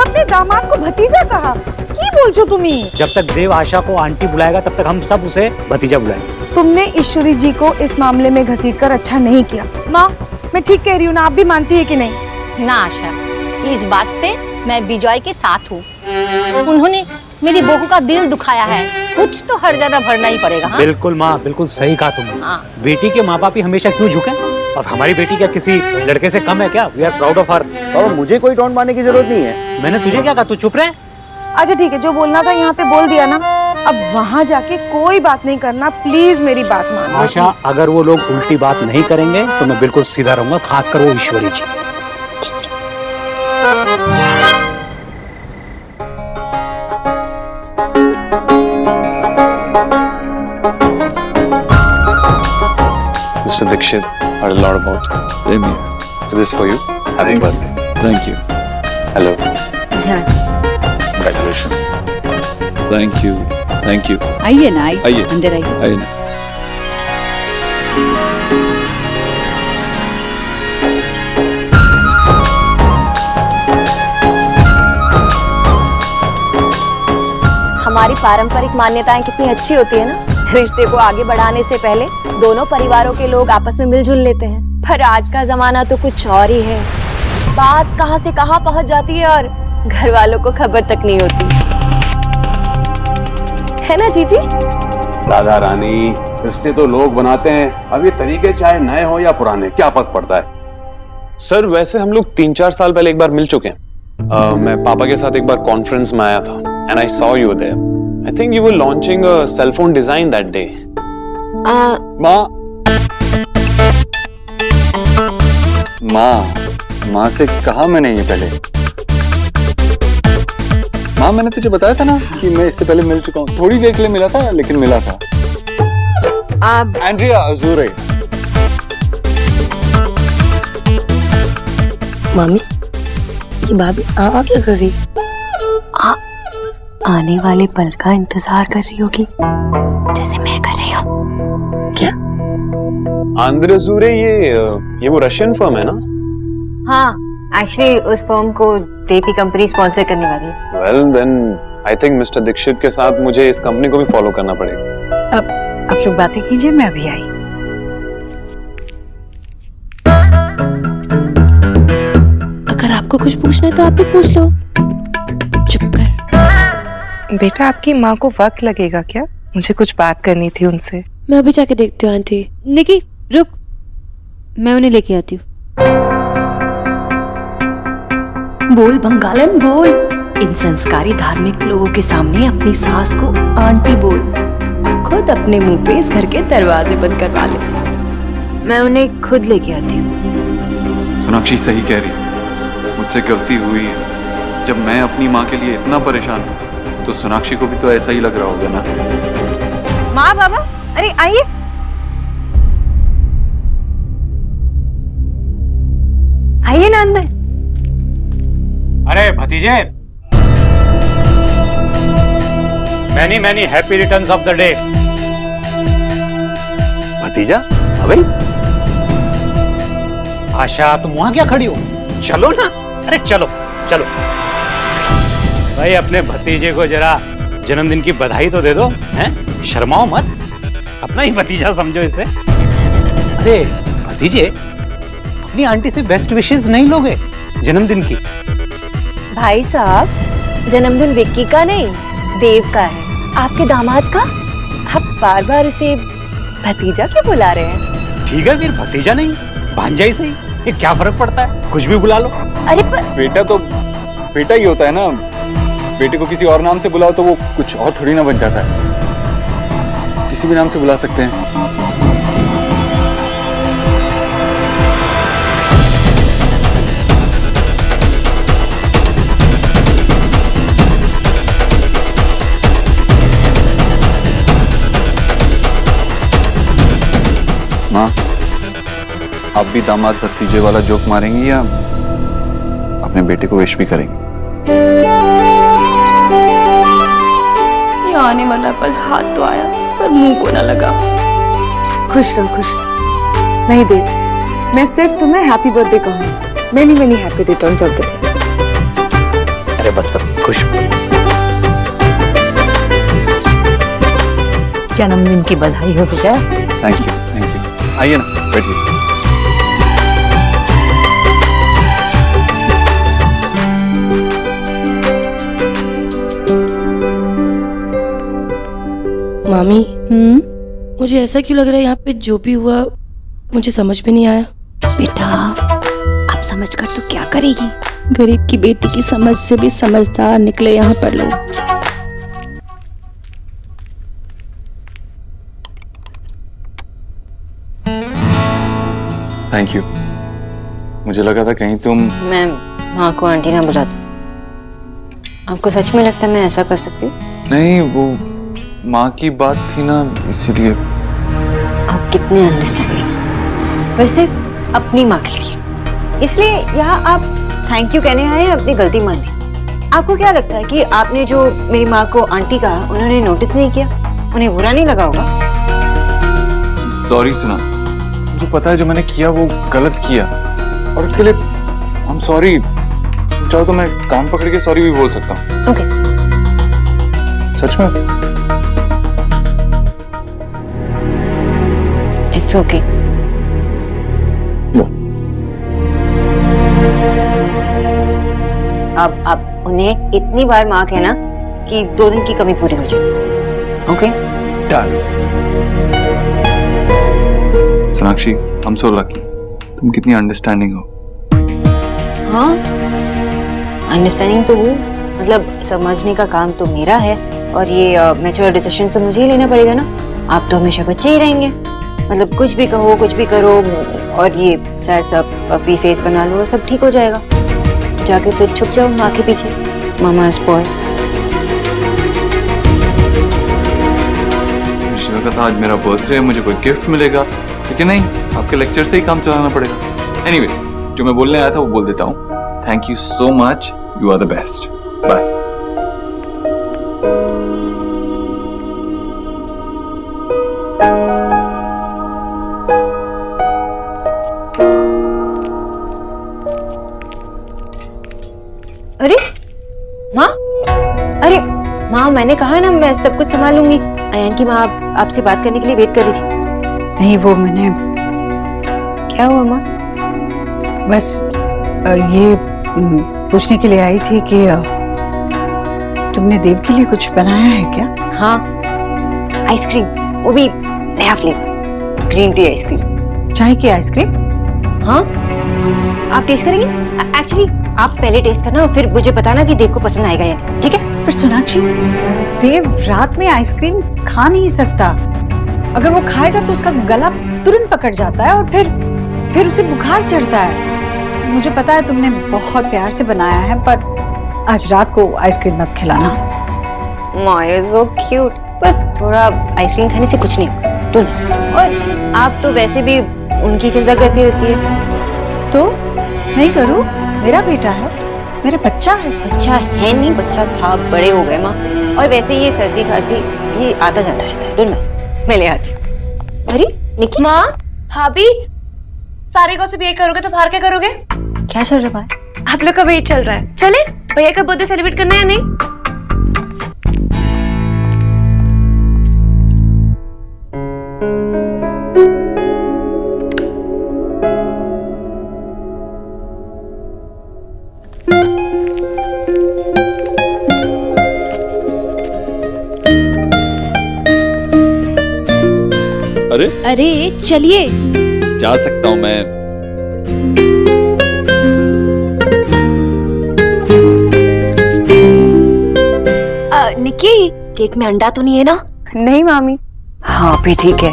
अपने दामाद को भतीजा कहा, की बोल छो तुम्ही? जब तक देव आशा को आंटी बुलाएगा तब तक हम सब उसे भतीजा बुलाएंगे। तुमने ईश्वरी जी को इस मामले में घसीटकर अच्छा नहीं किया। माँ, मैं ठीक कह रही हूँ ना, आप भी मानती है कि नहीं? ना आशा, इस बात पे मैं विजय के साथ हूँ। उन्होंने मेरी बहू का दिल दुखाया है, कुछ तो हर ज्यादा भरना ही पड़ेगा। हाँ? बिल्कुल माँ, बिल्कुल सही कहा तुमने। हाँ। बेटी के माँ बाप ही हमेशा क्यों झुके? और हमारी बेटी क्या किसी लड़के से कम है क्या? We are proud of her. और मुझे कोई टोन मारने की जरूरत नहीं है। मैंने तुझे क्या कहा, तू चुप रहे। अच्छा ठीक है, जो बोलना था यहाँ पे बोल दिया ना। अब वहां जाके कोई बात नहीं करना, प्लीज मेरी बात मान लो। आशा, please। अगर वो लोग उल्टी बात नहीं करेंगे तो मैं बिल्कुल सीधा रहूंगा, खासकर वो ईश्वरी जी। Mr. Dixit, heard a lot about you. Same here. This is for you. Happy birthday. Thank you. Hello. Congratulations. Thank you. Thank you. आइए ना, आइए। अंदर आइए। आइए ना। हमारी पारंपरिक मान्यताएं कितनी अच्छी होती है ना। रिश्ते को आगे बढ़ाने से पहले दोनों परिवारों के लोग आपस में मिलजुल लेते हैं, पर आज का जमाना तो कुछ और ही है। बात कहां से कहां पहुंच जाती है और घर वालों को खबर तक नहीं होती, है ना जीजी? राधा रानी, रिश्ते तो लोग बनाते हैं, अब ये तरीके चाहे नए हो या पुराने, क्या फर्क पड़ता है? सर वैसे हम लोग 3-4 साल पहले एक बार मिल चुके हैं। मैं पापा के साथ एक बार कॉन्फ्रेंस में आया था and I saw you there. I think you were launching a cell phone design that day. माँ से कहा मैंने ये पहले। माँ, मैंने तुझे बताया था ना कि मैं इससे पहले मिल चुका हूँ। थोड़ी देर के लिए मिला था, लेकिन मिला था। एंड्रिया अजूरे। मामी, ये भाभी आ क्या कर रही? आने वाले पल का इंतजार कर रही होगी, जैसे मैं कर रही हूँ। क्या? आंध्र अजूरे, ये वो रशियन फर्म है ना? हाँ, एक्चुअली उस फर्म को देव की कंपनी स्पॉन्सर करने वाली है। Well then I think mister Dikshit के साथ मुझे इस कंपनी को भी फॉलो करना पड़ेगा। अब आप लोग बातें कीजिए, मैं अभी आई। अगर आपको कुछ पूछना है तो आप भी पूछ लो। चुप कर। बेटा, आपकी माँ को वक्त लगेगा क्या? मुझे कुछ बात करनी थी उनसे। मैं अभी जाके देखती हूँ आंटी। निकी रुक, मैं उन्हें लेके आती हूँ। बोल बंगालन बोल। इन संस्कारी धार्मिक लोगों के सामने अपनी सास को आंटी बोल, खुद अपने मुंह पे इस घर के दरवाजे बंद करवा ले। मैं उन्हें खुद लेके आती हूँ। सोनाक्षी सही कह रही है, मुझसे गलती हुई है। जब मैं अपनी माँ के लिए इतना परेशान हूँ तो सोनाक्षी को भी तो ऐसा ही लग रहा होगा ना। माँ बाबा, अरे आइए। आइए ना अंदर। अरे भतीजे, many many happy returns of the day. भतीजा, अबे आशा, तुम वहां क्या खड़ी हो? चलो ना। अरे चलो चलो भाई, अपने भतीजे को जरा जन्मदिन की बधाई तो दे दो। हैं? शर्माओ मत, अपना ही भतीजा समझो इसे। अरे भतीजे, अपनी आंटी से बेस्ट विशेस नहीं लोगे जन्मदिन की? भाई साहब, जन्मदिन विक्की का नहीं, देव का है, आपके दामाद का। आप बार बार इसे भतीजा क्यों बुला रहे हैं? ठीक है, फिर भतीजा नहीं, भांजा ही सही। ये क्या फर्क पड़ता है, कुछ भी बुला लो। अरे पर बेटा तो बेटा ही होता है ना। बेटे को किसी और नाम से बुलाओ तो वो कुछ और थोड़ी ना बन जाता है। किसी भी नाम से बुला सकते हैं। माँ, आप भी दामाद भतीजे वाला जोक मारेंगी या अपने बेटे को विश भी करेंगी? ये आने वाला पल हाथ तो आया पर मुंह को ना लगा। खुश रहो, खुश रहो। नहीं देव, मैं सिर्फ तुम्हें हैप्पी बर्थडे कहूँगी। Many many happy returns of the day. अरे बस बस, खुश हो। जन्मदिन की बधाई हो बेटा। Thank you, thank you. आइए ना, बैठिए। मामी, मुझे ऐसा क्यों लग रहा है यहाँ पे जो भी हुआ मुझे समझ में नहीं आया। बेटा, आप समझ कर तो क्या करेगी? गरीब की बेटी की समझ से भी समझदार निकले यहाँ पर लोग। Thank you. मुझे लगा था कहीं तुम। मैं माँ को आंटी ना बुला दूं। आपको सच में लगता है मैं ऐसा कर सकती हूँ? नहीं, वो माँ की बात थी ना, इसलिए। आप कितने अंडरस्टैंडिंग हैं, पर सिर्फ अपनी माँ के लिए। इसलिए यहाँ आप थैंक यू कहने आए हैं अपनी गलती मानने। आपको क्या लगता है कि आपने जो मेरी माँ को आंटी कहा उन्होंने नोटिस नहीं किया? उन्हें बुरा नहीं लगा होगा? सॉरी सुना, मुझे पता है जो मैंने किया वो गलत किया, और उसके लिए आई एम सॉरी। चाहो तो मैं कान पकड़ के सॉरी भी बोल सकता हूँ। ओके। सच में? It's okay. अब आप उन्हें इतनी बार माँ कहना कि 2 दिन की कमी पूरी हो जाए। Okay? Done. Sonakshi, I am so lucky. तुम कितनी अंडरस्टैंडिंग हो। हाँ, अंडरस्टैंडिंग तो हूँ, मतलब समझने का काम तो मेरा है, और ये मैच्योर डिसीजन तो मुझे ही लेना पड़ेगा ना। आप तो हमेशा बच्चे ही रहेंगे, मतलब कुछ भी कहो कुछ भी करो, और ये सैड सा पपी फेस बना लो और सब ठीक हो जाएगा। जाके फिर छुप जाओ माँ के पीछे। मामा इज बॉय। मुझे लगा था आज मेरा बर्थडे है, मुझे कोई गिफ्ट मिलेगा, लेकिन नहीं, आपके लेक्चर से ही काम चलाना पड़ेगा। एनीवेज, जो मैं बोलने आया था वो बोल देता हूँ। Thank you so much, you are the best. Bye. अरे माँ, अरे माँ, मैंने कहा ना मैं सब कुछ संभालूंगी। अयान की माँ आपसे बात करने के लिए वेट कर रही थी। नहीं, वो मैंने क्या हुआ माँ? बस ये पूछने के लिए आई थी कि तुमने देव के लिए कुछ बनाया है क्या? हाँ, आइसक्रीम, वो भी नया फ्लेवर, ग्रीन टी आइसक्रीम। चाय की आइसक्रीम? हाँ, आप टेस्ट करेंगे? एक्चुअली आप पहले टेस्ट करना और फिर मुझे बताना कि देव को पसंद आएगा या नहीं, ठीक है? पर सोनाक्षी, देव रात में आइसक्रीम खा नहीं सकता। अगर वो खाएगा तो उसका गला तुरंत पकड़ जाता है और फिर उसे बुखार चढ़ता है। मुझे पता है तुमने बहुत प्यार से बनाया है, पर आज रात को आइसक्रीम मत खिलाना। माँ इज सो क्यूट, पर थोड़ा आइसक्रीम खाने से कुछ नहीं होगा, तो नहीं। और आप तो वैसे भी उनकी चिंता करती रहती है। तो नहीं करूँ? मेरा बेटा है, मेरा बच्चा है। बच्चा है नहीं, बच्चा था, बड़े हो गए माँ। और वैसे ये सर्दी खांसी ये आता जाता रहता है, डोंट मैं ले आती हूँ। अरे निकी माँ, भाभी, सारे को सब ये करोगे तो बाहर क्या करोगे? क्या चल रहा है बाहर? आप लोग का वेट चल रहा है, चले भैया का बर्थडे सेलिब्रेट करना है या नहीं? अरे अरे चलिए। जा सकता हूँ मैं। निकी, केक में अंडा तो नहीं है ना? नहीं मामी। हाँ भी ठीक है,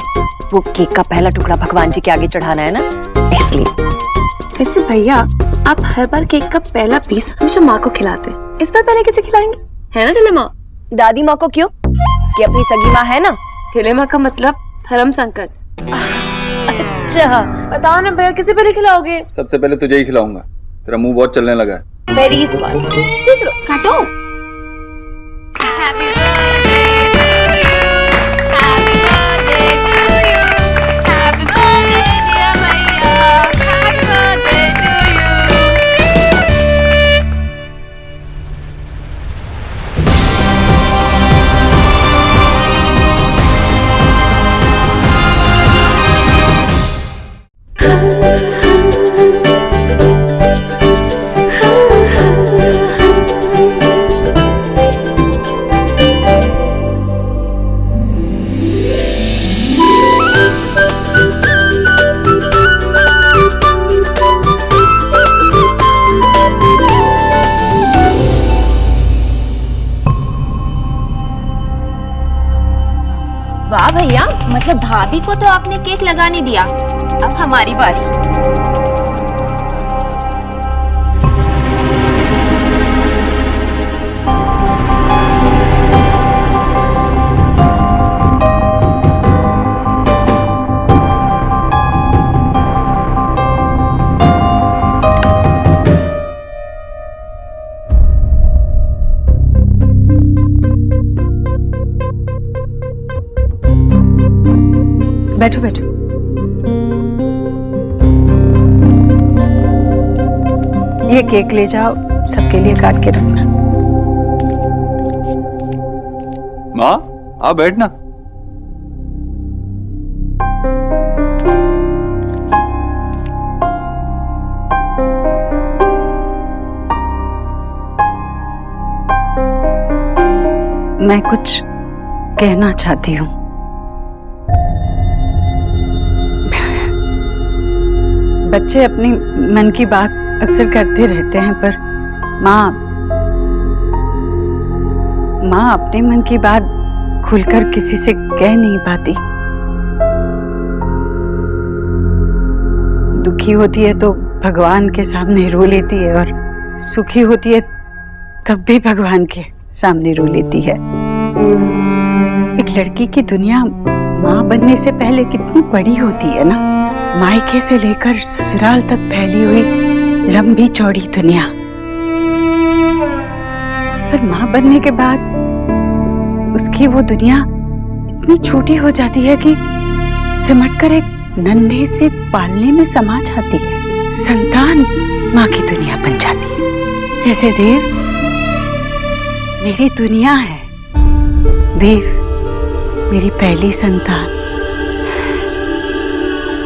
वो केक का पहला टुकड़ा भगवान जी के आगे चढ़ाना है ना, इसलिए। वैसे भैया, आप हर बार केक का पहला पीस हमेशा माँ को खिलाते हैं, इस बार पहले किसे खिलाएंगे? है ना टिले माँ? दादी माँ को क्यों? उसकी अपनी सगी माँ है ना। टिले माँ का मतलब धर्म संकट। अच्छा, बताओ ना भैया, किसे पहले खिलाओगे? सबसे पहले तुझे ही खिलाऊंगा, तेरा मुंह बहुत चलने लगा है। Very smart. चलो काटो। वाह भैया, मतलब भाभी को तो आपने केक लगाने दिया, अब हमारी बारी। बैठो बैठो। ये केक ले जाओ, सबके लिए काट के रखना। माँ आप बैठना। मैं कुछ कहना चाहती हूँ। बच्चे अपनी मन की बात अक्सर करते रहते हैं, पर माँ अपने मन की बात खुलकर किसी से कह नहीं पाती। दुखी होती है तो भगवान के सामने रो लेती है, और सुखी होती है तब भी भगवान के सामने रो लेती है। एक लड़की की दुनिया माँ बनने से पहले कितनी बड़ी होती है ना। मायके से लेकर ससुराल तक फैली हुई लंबी चौड़ी दुनिया। पर माँ बनने के बाद उसकी वो दुनिया इतनी छोटी हो जाती है कि सिमटकर एक नन्हे से पालने में समा जाती है। संतान माँ की दुनिया बन जाती है। जैसे देव मेरी दुनिया है। देव मेरी पहली संतान,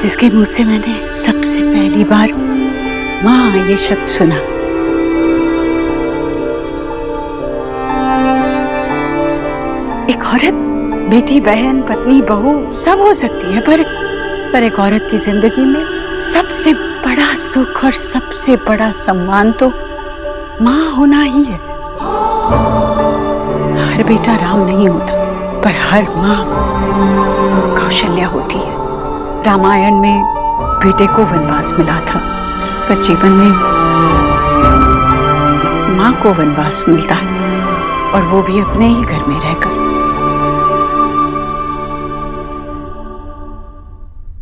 जिसके मुंह से मैंने सबसे पहली बार माँ ये शब्द सुना। एक औरत बेटी, बहन, पत्नी, बहू सब हो सकती है, पर एक औरत की जिंदगी में सबसे बड़ा सुख और सबसे बड़ा सम्मान तो माँ होना ही है। हर बेटा राम नहीं होता, पर हर माँ कौशल्या होती है। रामायण में बेटे को वनवास मिला था, पर जीवन में माँ को वनवास मिलता है, और वो भी अपने ही घर में रहकर।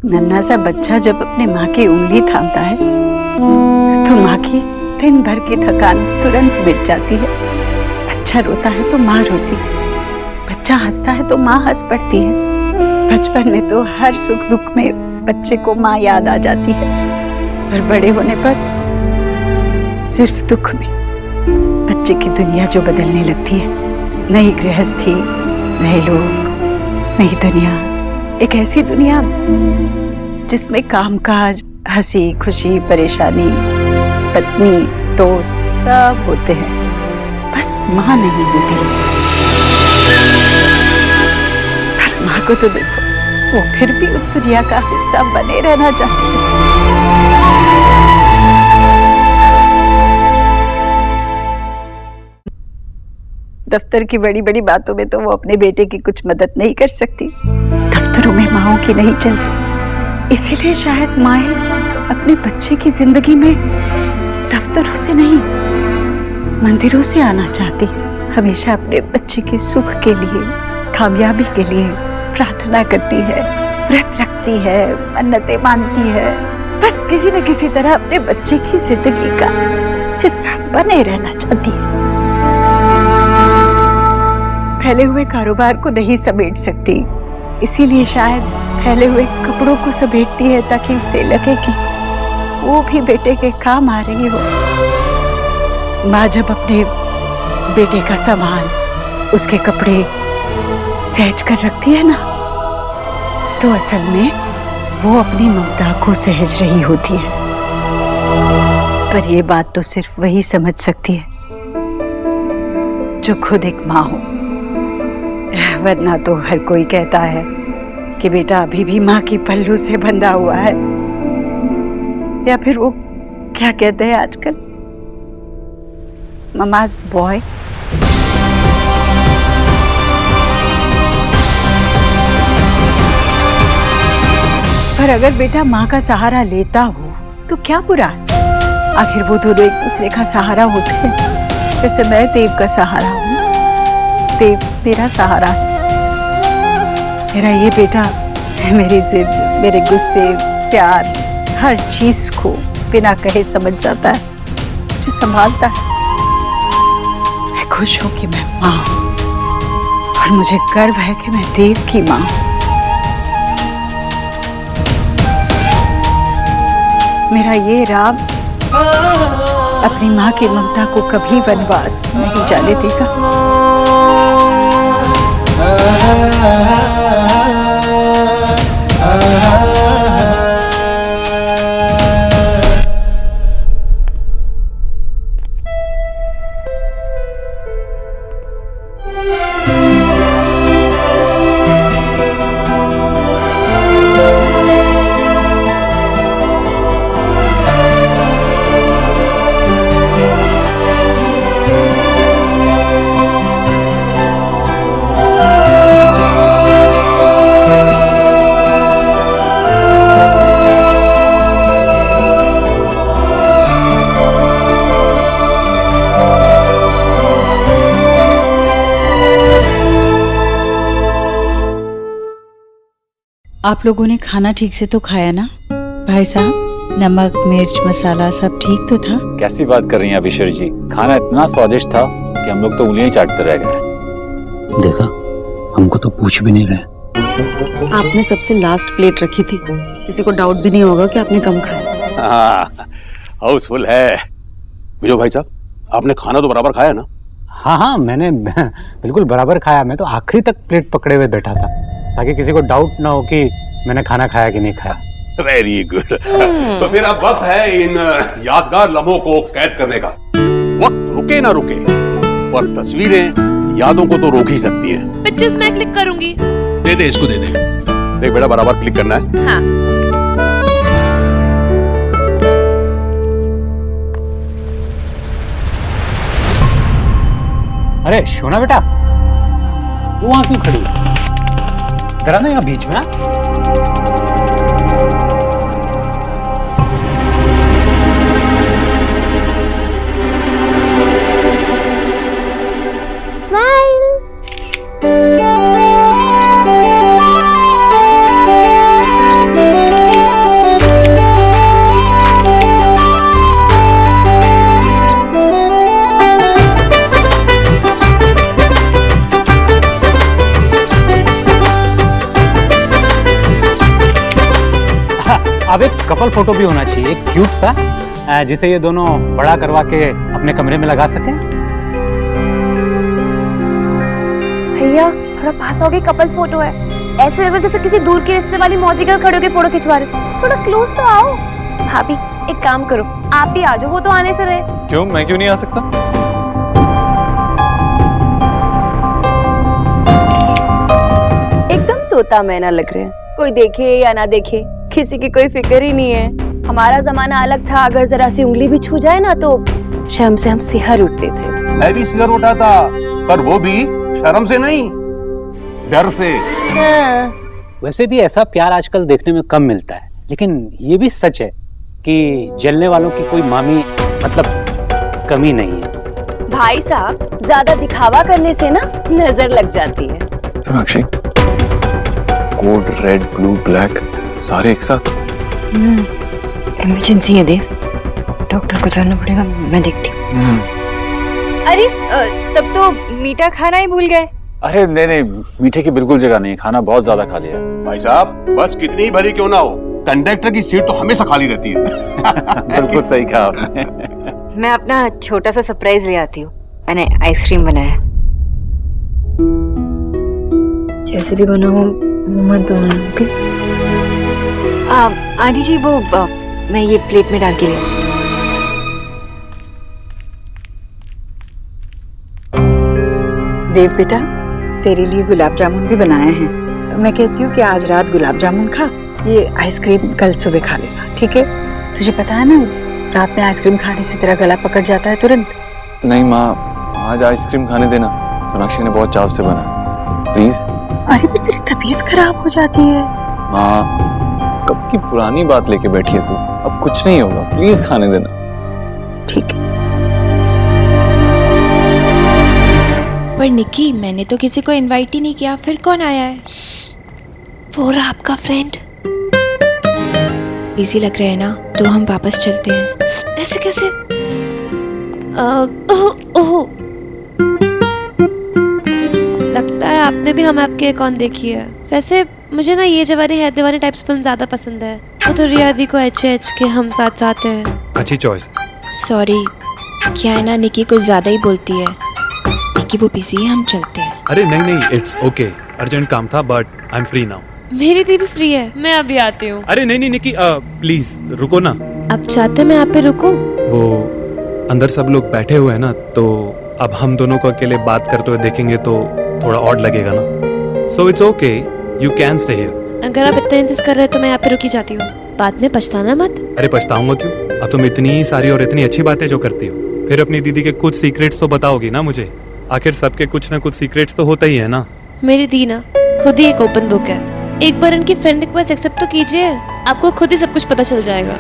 नन्हा सा बच्चा जब अपने माँ की उंगली थामता है तो माँ की दिन भर की थकान तुरंत मिट जाती है। बच्चा रोता है तो माँ रोती है, बच्चा हंसता है तो माँ हंस पड़ती है। बचपन में तो हर सुख दुख में बच्चे को माँ याद आ जाती है, पर बड़े होने पर सिर्फ दुख में बच्चे की दुनिया जो बदलने लगती है। नई गृहस्थी, नए लोग, नई दुनिया, एक ऐसी दुनिया जिसमें कामकाज, हंसी खुशी, परेशानी, पत्नी, दोस्त सब होते हैं, बस माँ नहीं होती। पर माँ को तो देखो, वो फिर भी उस दुनिया का हिस्सा बने रहना चाहती है। दफ्तर की बड़ी बड़ी बातों में तो वो अपने बेटे की कुछ मदद नहीं कर सकती। दफ्तरों में माँओं की नहीं चलती, इसीलिए शायद माएं अपने बच्चे की जिंदगी में दफ्तरों से नहीं, मंदिरों से आना चाहती। हमेशा अपने बच्चे के सुख के लिए, कामयाबी के लिए प्रार्थना करती है, व्रत रखती है, मन्नतें मानती है, बस किसी न किसी तरह अपने बच्चे की जिंदगी का हिस्सा बने रहना चाहती है। फैले हुए कारोबार को नहीं समेट सकती, इसीलिए शायद फैले हुए कपड़ों को समेटती है, ताकि उसे लगे कि वो भी बेटे के काम आ रही हो। माँ जब अपने बेटे का सामान, उसके कपड़े सहज कर रखती है ना, तो असल में वो अपनी ममता को सहज रही होती है। पर ये बात तो सिर्फ वही समझ सकती है जो खुद एक माँ हो, वरना तो हर कोई कहता है कि बेटा अभी भी माँ की पल्लू से बंधा हुआ है, या फिर वो क्या कहते हैं आजकल, ममाज बॉय। अगर बेटा माँ का सहारा लेता हो तो क्या बुरा है? आखिर वो दोनों एक दूसरे का सहारा होते हैं, जैसे मैं देव का सहारा हूँ। देव मेरा सहारा है। मेरा ये बेटा मेरी जिद, मेरे गुस्से, प्यार, हर चीज को बिना कहे समझ जाता है, मुझे संभालता है। मैं खुश हूँ कि मैं माँ हूँ और मुझे गर्व है कि मैं देव की माँ हूँ। मेरा ये राम अपनी माँ की ममता को कभी वनवास नहीं जाने देगा। आप लोगों ने खाना ठीक से तो खाया ना भाई साहब? नमक मिर्च मसाला सब ठीक तो था? कैसी बात कर रही हैं अभिषेक जी, खाना इतना स्वादिष्ट था कि हम लोग तो उंगलियां ही चाटते रह गए। देखा, हमको तो पूछ भी नहीं रहे। आपने सबसे लास्ट प्लेट रखी थी, किसी को डाउट भी नहीं होगा कि आपने कम खाया। हाँ, हाउसफुल है। बिजो भाई साहब, आपने खाना तो बराबर खाया ना? हाँ हाँ, मैंने बिल्कुल बराबर खाया। मैं तो आखिरी तक प्लेट पकड़े हुए बैठा था ताकि किसी को डाउट ना हो कि मैंने खाना खाया कि नहीं खाया। Very good. तो फिर अब वक्त है इन यादगार लम्हों को कैद करने का। वक्त रुके ना रुके, पर तस्वीरें यादों को तो रोक ही सकती है। पिक्चर्स मैं क्लिक करूंगी। दे दे, इसको दे दे। देख बेटा, बराबर क्लिक करना है। हाँ। अरे शोना बेटा, तू वहां क्यों खड़ी है? जरा ना यहाँ बीच में ना। अब एक कपल फोटो भी होना चाहिए, एक क्यूट सा, जिसे ये दोनों बड़ा करवा के अपने कमरे में लगा सकें। भैया थोड़ा पास आओगे, कपल फोटो है। ऐसे लग रहा जैसे किसी दूर के रिश्ते वाली मौसी घर खड़े होके फोटो खिंचवा रहे। थोड़ा क्लोज तो आओ। भाभी एक काम करो, आप ही आ जाओ, वो तो आने से रहे। क्यों, मैं क्यों नहीं आ सकता? एकदम तोता मैना लग रहे हैं, कोई देखे या ना देखे किसी की कोई फिक्र ही नहीं है। हमारा जमाना अलग था, अगर जरा सी उंगली भी छू जाए ना तो शर्म से हम सिहर उठते थे। मैं भी सिहर उठा था, पर वो भी शर्म से नहीं, डर से। हाँ। वैसे भी ऐसा प्यार आजकल देखने में कम मिलता है, लेकिन ये भी सच है कि जलने वालों की कोई मामी मतलब कमी नहीं है। भाई साहब, ज्यादा दिखावा करने से ना नजर लग जाती है। Sonakshi, code red blue black सारे एक साथ। इमरजेंसी है देव, डॉक्टर को जानना पड़ेगा, मैं देखती हूँ। अरे सब तो मीठा खाना ही भूल गए। अरे नहीं नहीं, मीठे की बिल्कुल जगह नहीं, खाना बहुत ज्यादा खा लिया। भाई साहब, बस कितनी ही भरी क्यों ना हो, कंडक्टर की सीट तो हमेशा खाली रहती है। बिल्कुल सही कहा आपने। मैं अपना छोटा सा सरप्राइज ले आती हूँ, मैंने आइसक्रीम बनाया। जैसे भी बना हो मत बनाना, ओके? आंटी जी, वो मैं ये प्लेट में डाल के ले आती हूँ। देव बेटा, तेरे लिए गुलाब जामुन भी बनाए हैं। मैं कहती हूँ कि आज रात गुलाब जामुन खा, ये आइसक्रीम कल सुबह खा लेना, ठीक है? तुझे पता है ना, रात में आइसक्रीम खाने से तेरा गला पकड़ जाता है तुरंत। नहीं माँ, आज आइसक्रीम खाने देना, सोनाक्षी ने बहुत चाव से बना, प्लीज। अरे पर तेरी तबीयत खराब हो जाती है। माँ, कब की पुरानी बात लेके बैठी है तू। अब कुछ नहीं होगा, प्लीज खाने देना। ठीक है। पर निकी, मैंने तो किसी को इनवाइट ही नहीं किया, फिर कौन आया है? वो रहा आपका फ्रेंड। बिजी लग रहे हैं ना, तो हम वापस चलते हैं। ऐसे कैसे? ओह, लगता है आपने भी हम आपके अकाउंट देखी है। वैसे मुझे ना ये जवानी है दीवानी टाइप्स फिल्म ज्यादा पसंद है। वो तो रियादी को एच के हम साथ साथ हैं। अच्छी चॉइस। सॉरी, क्या है ना, निकी कुछ ज्यादा ही बोलती है। निकी वो बिजी है, हम चलते हैं। अरे नहीं, इट्स ओके। अर्जेंट काम था, but I am free now. मेरी दी भी फ्री है, मैं अभी आती हूँ। अरे नहीं निकी, प्लीज रुको ना। अब चाहते मैं आप पे रुकूं? वो अंदर सब लोग बैठे हुए हैं ना, तो अब हम दोनों को अकेले बात करते हुए देखेंगे तो थोड़ा ऑड लगेगा ना। So it's okay, you can stay here. अगर आप इतना इंतजार कर रहे हैं तो मैं यहाँ पे रुकी जाती हूँ। बाद में पछताना मत। अरे पछताऊंगा क्यों? अब तुम इतनी सारी और इतनी अच्छी बातें जो करती हो, फिर अपनी दीदी के कुछ सीक्रेट्स तो बताओगी ना मुझे। आखिर सबके कुछ ना कुछ सीक्रेट्स तो होता ही है ना। मेरी दी ना खुद ही एक ओपन बुक है। एक बार इनकी फ्रेंड रिक्वेस्ट एक्सेप्ट तो कीजिए, आपको खुद ही सब कुछ पता चल जाएगा।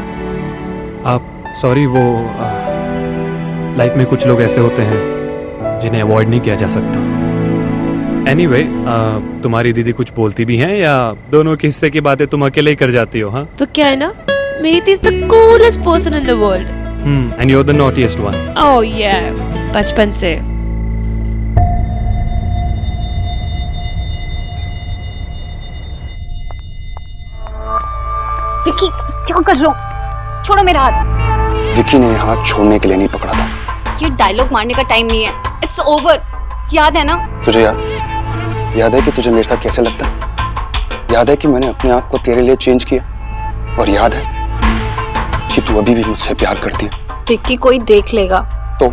आप सॉरी, वो लाइफ में कुछ लोग ऐसे होते हैं जिन्हें अवॉइड नहीं किया जा सकता। एनीवे, तुम्हारी दीदी कुछ बोलती भी हैं या दोनों के हिस्से की बातें तुम अकेले ही कर जाती हो? हाँ, तो क्या है ना, मेरी दी is the coolest person in the world. And you are the naughtiest one. Oh yeah, बचपन से। विक्की, क्या कर रहे हो? छोड़ो मेरा हाथ। विक्की ने हाथ छोड़ने के लिए नहीं पकड़ा था। ये डायलॉग मारने का टाइम नहीं है। It's over. याद है ना? तुझे याद है कि तुझे मेरे साथ कैसे लगता है? याद है कि मैंने अपने आप को तेरे लिए चेंज किया? और याद है कि तू अभी भी मुझसे प्यार करती है? विक्की, कोई देख लेगा तो?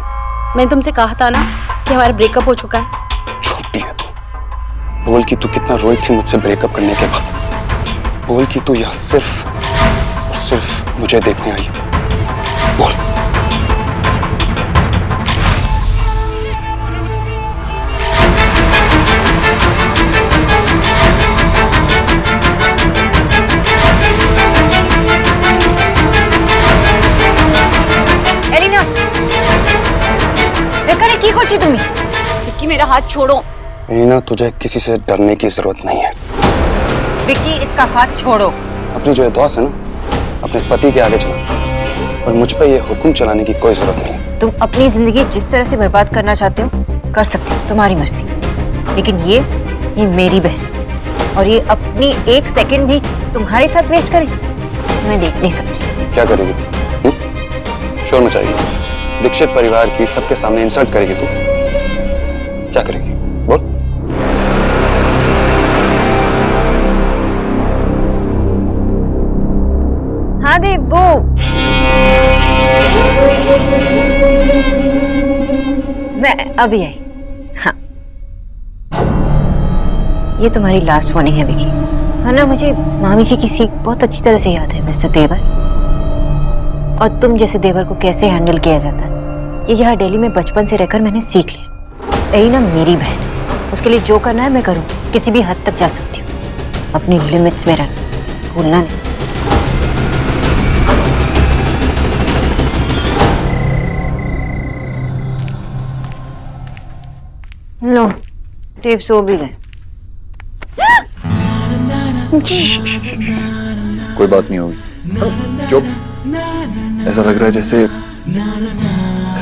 मैंने तुमसे कहा था ना कि हमारा ब्रेकअप हो चुका है। झूठी है तू। बोल कि तू कितना रोई थी मुझसे ब्रेकअप करने के बाद। बोल कि तू यहाँ सिर्फ और सिर्फ मुझे देखने आई है। बोल। एलिना, এখানে কি করছো তুমি? विक्की, मेरा हाथ छोड़ो। एलिना, तुझे किसी से डरने की जरूरत नहीं है। विक्की, इसका हाथ छोड़ो। अपनी जो एहसास है ना, अपने पति के आगे चला, और मुझ पे ये हुक्म चलाने की कोई जरूरत नहीं। तुम अपनी जिंदगी जिस तरह से बर्बाद करना चाहते हो कर सकते हो, तुम्हारी मर्जी। लेकिन ये मेरी बहन, और ये अपनी एक सेकंड भी तुम्हारे साथ वेस्ट करे मैं देख नहीं सकती। क्या करेगी तू? शोर मचाएगी, दीक्षित परिवार की सबके सामने इंसल्ट करेगी तू? क्या करेगी? बोल। हाँ देव, वो मैं अभी आई। हाँ, ये तुम्हारी लास्ट वार्निंग है विकी, वरना मुझे मामी जी की सीख बहुत अच्छी तरह से याद है मिस्टर देवर, और तुम जैसे देवर को कैसे हैंडल किया जाता है ये यहाँ दिल्ली में बचपन से रहकर मैंने सीख लिया। एलिना मेरी बहन है, उसके लिए जो करना है मैं करूँ, किसी भी हद तक जा सकती हूँ। अपनी लिमिट्स में रहना भूलना नहीं। लो, देव सो भी गए। कोई बात नहीं होगी। चुप। ऐसा लग रहा है जैसे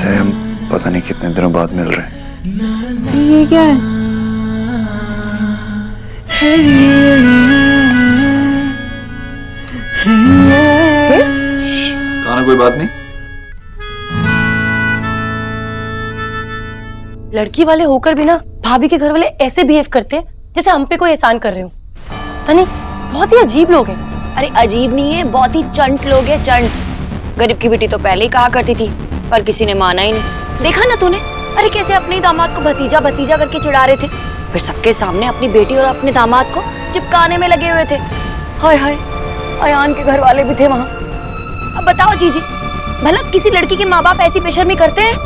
हम पता नहीं कितने दिनों बाद मिल रहे हैं। ये क्या है? खाना, कोई बात नहीं। लड़की वाले होकर भी ना भाभी के घर वाले ऐसे बिहेव करते हैं जैसे हम पे कोई एहसान कर रहे हो। तनी बहुत ही अजीब लोग हैं। अरे अजीब नहीं है, बहुत ही चंट लोग हैं, चंट। गरीब की बेटी तो पहले ही कहा करती थी, पर किसी ने माना ही नहीं। देखा ना तूने, अरे कैसे अपने दामाद को भतीजा भतीजा करके चिढ़ा रहे थे, फिर सबके सामने अपनी बेटी और अपने दामाद को चिपकाने में लगे हुए थे। हाय हाय, अयान के घर वाले भी थे वहां। अब बताओ जीजी, भला किसी लड़की के माँ बाप ऐसी बेशर्मी करते हैं?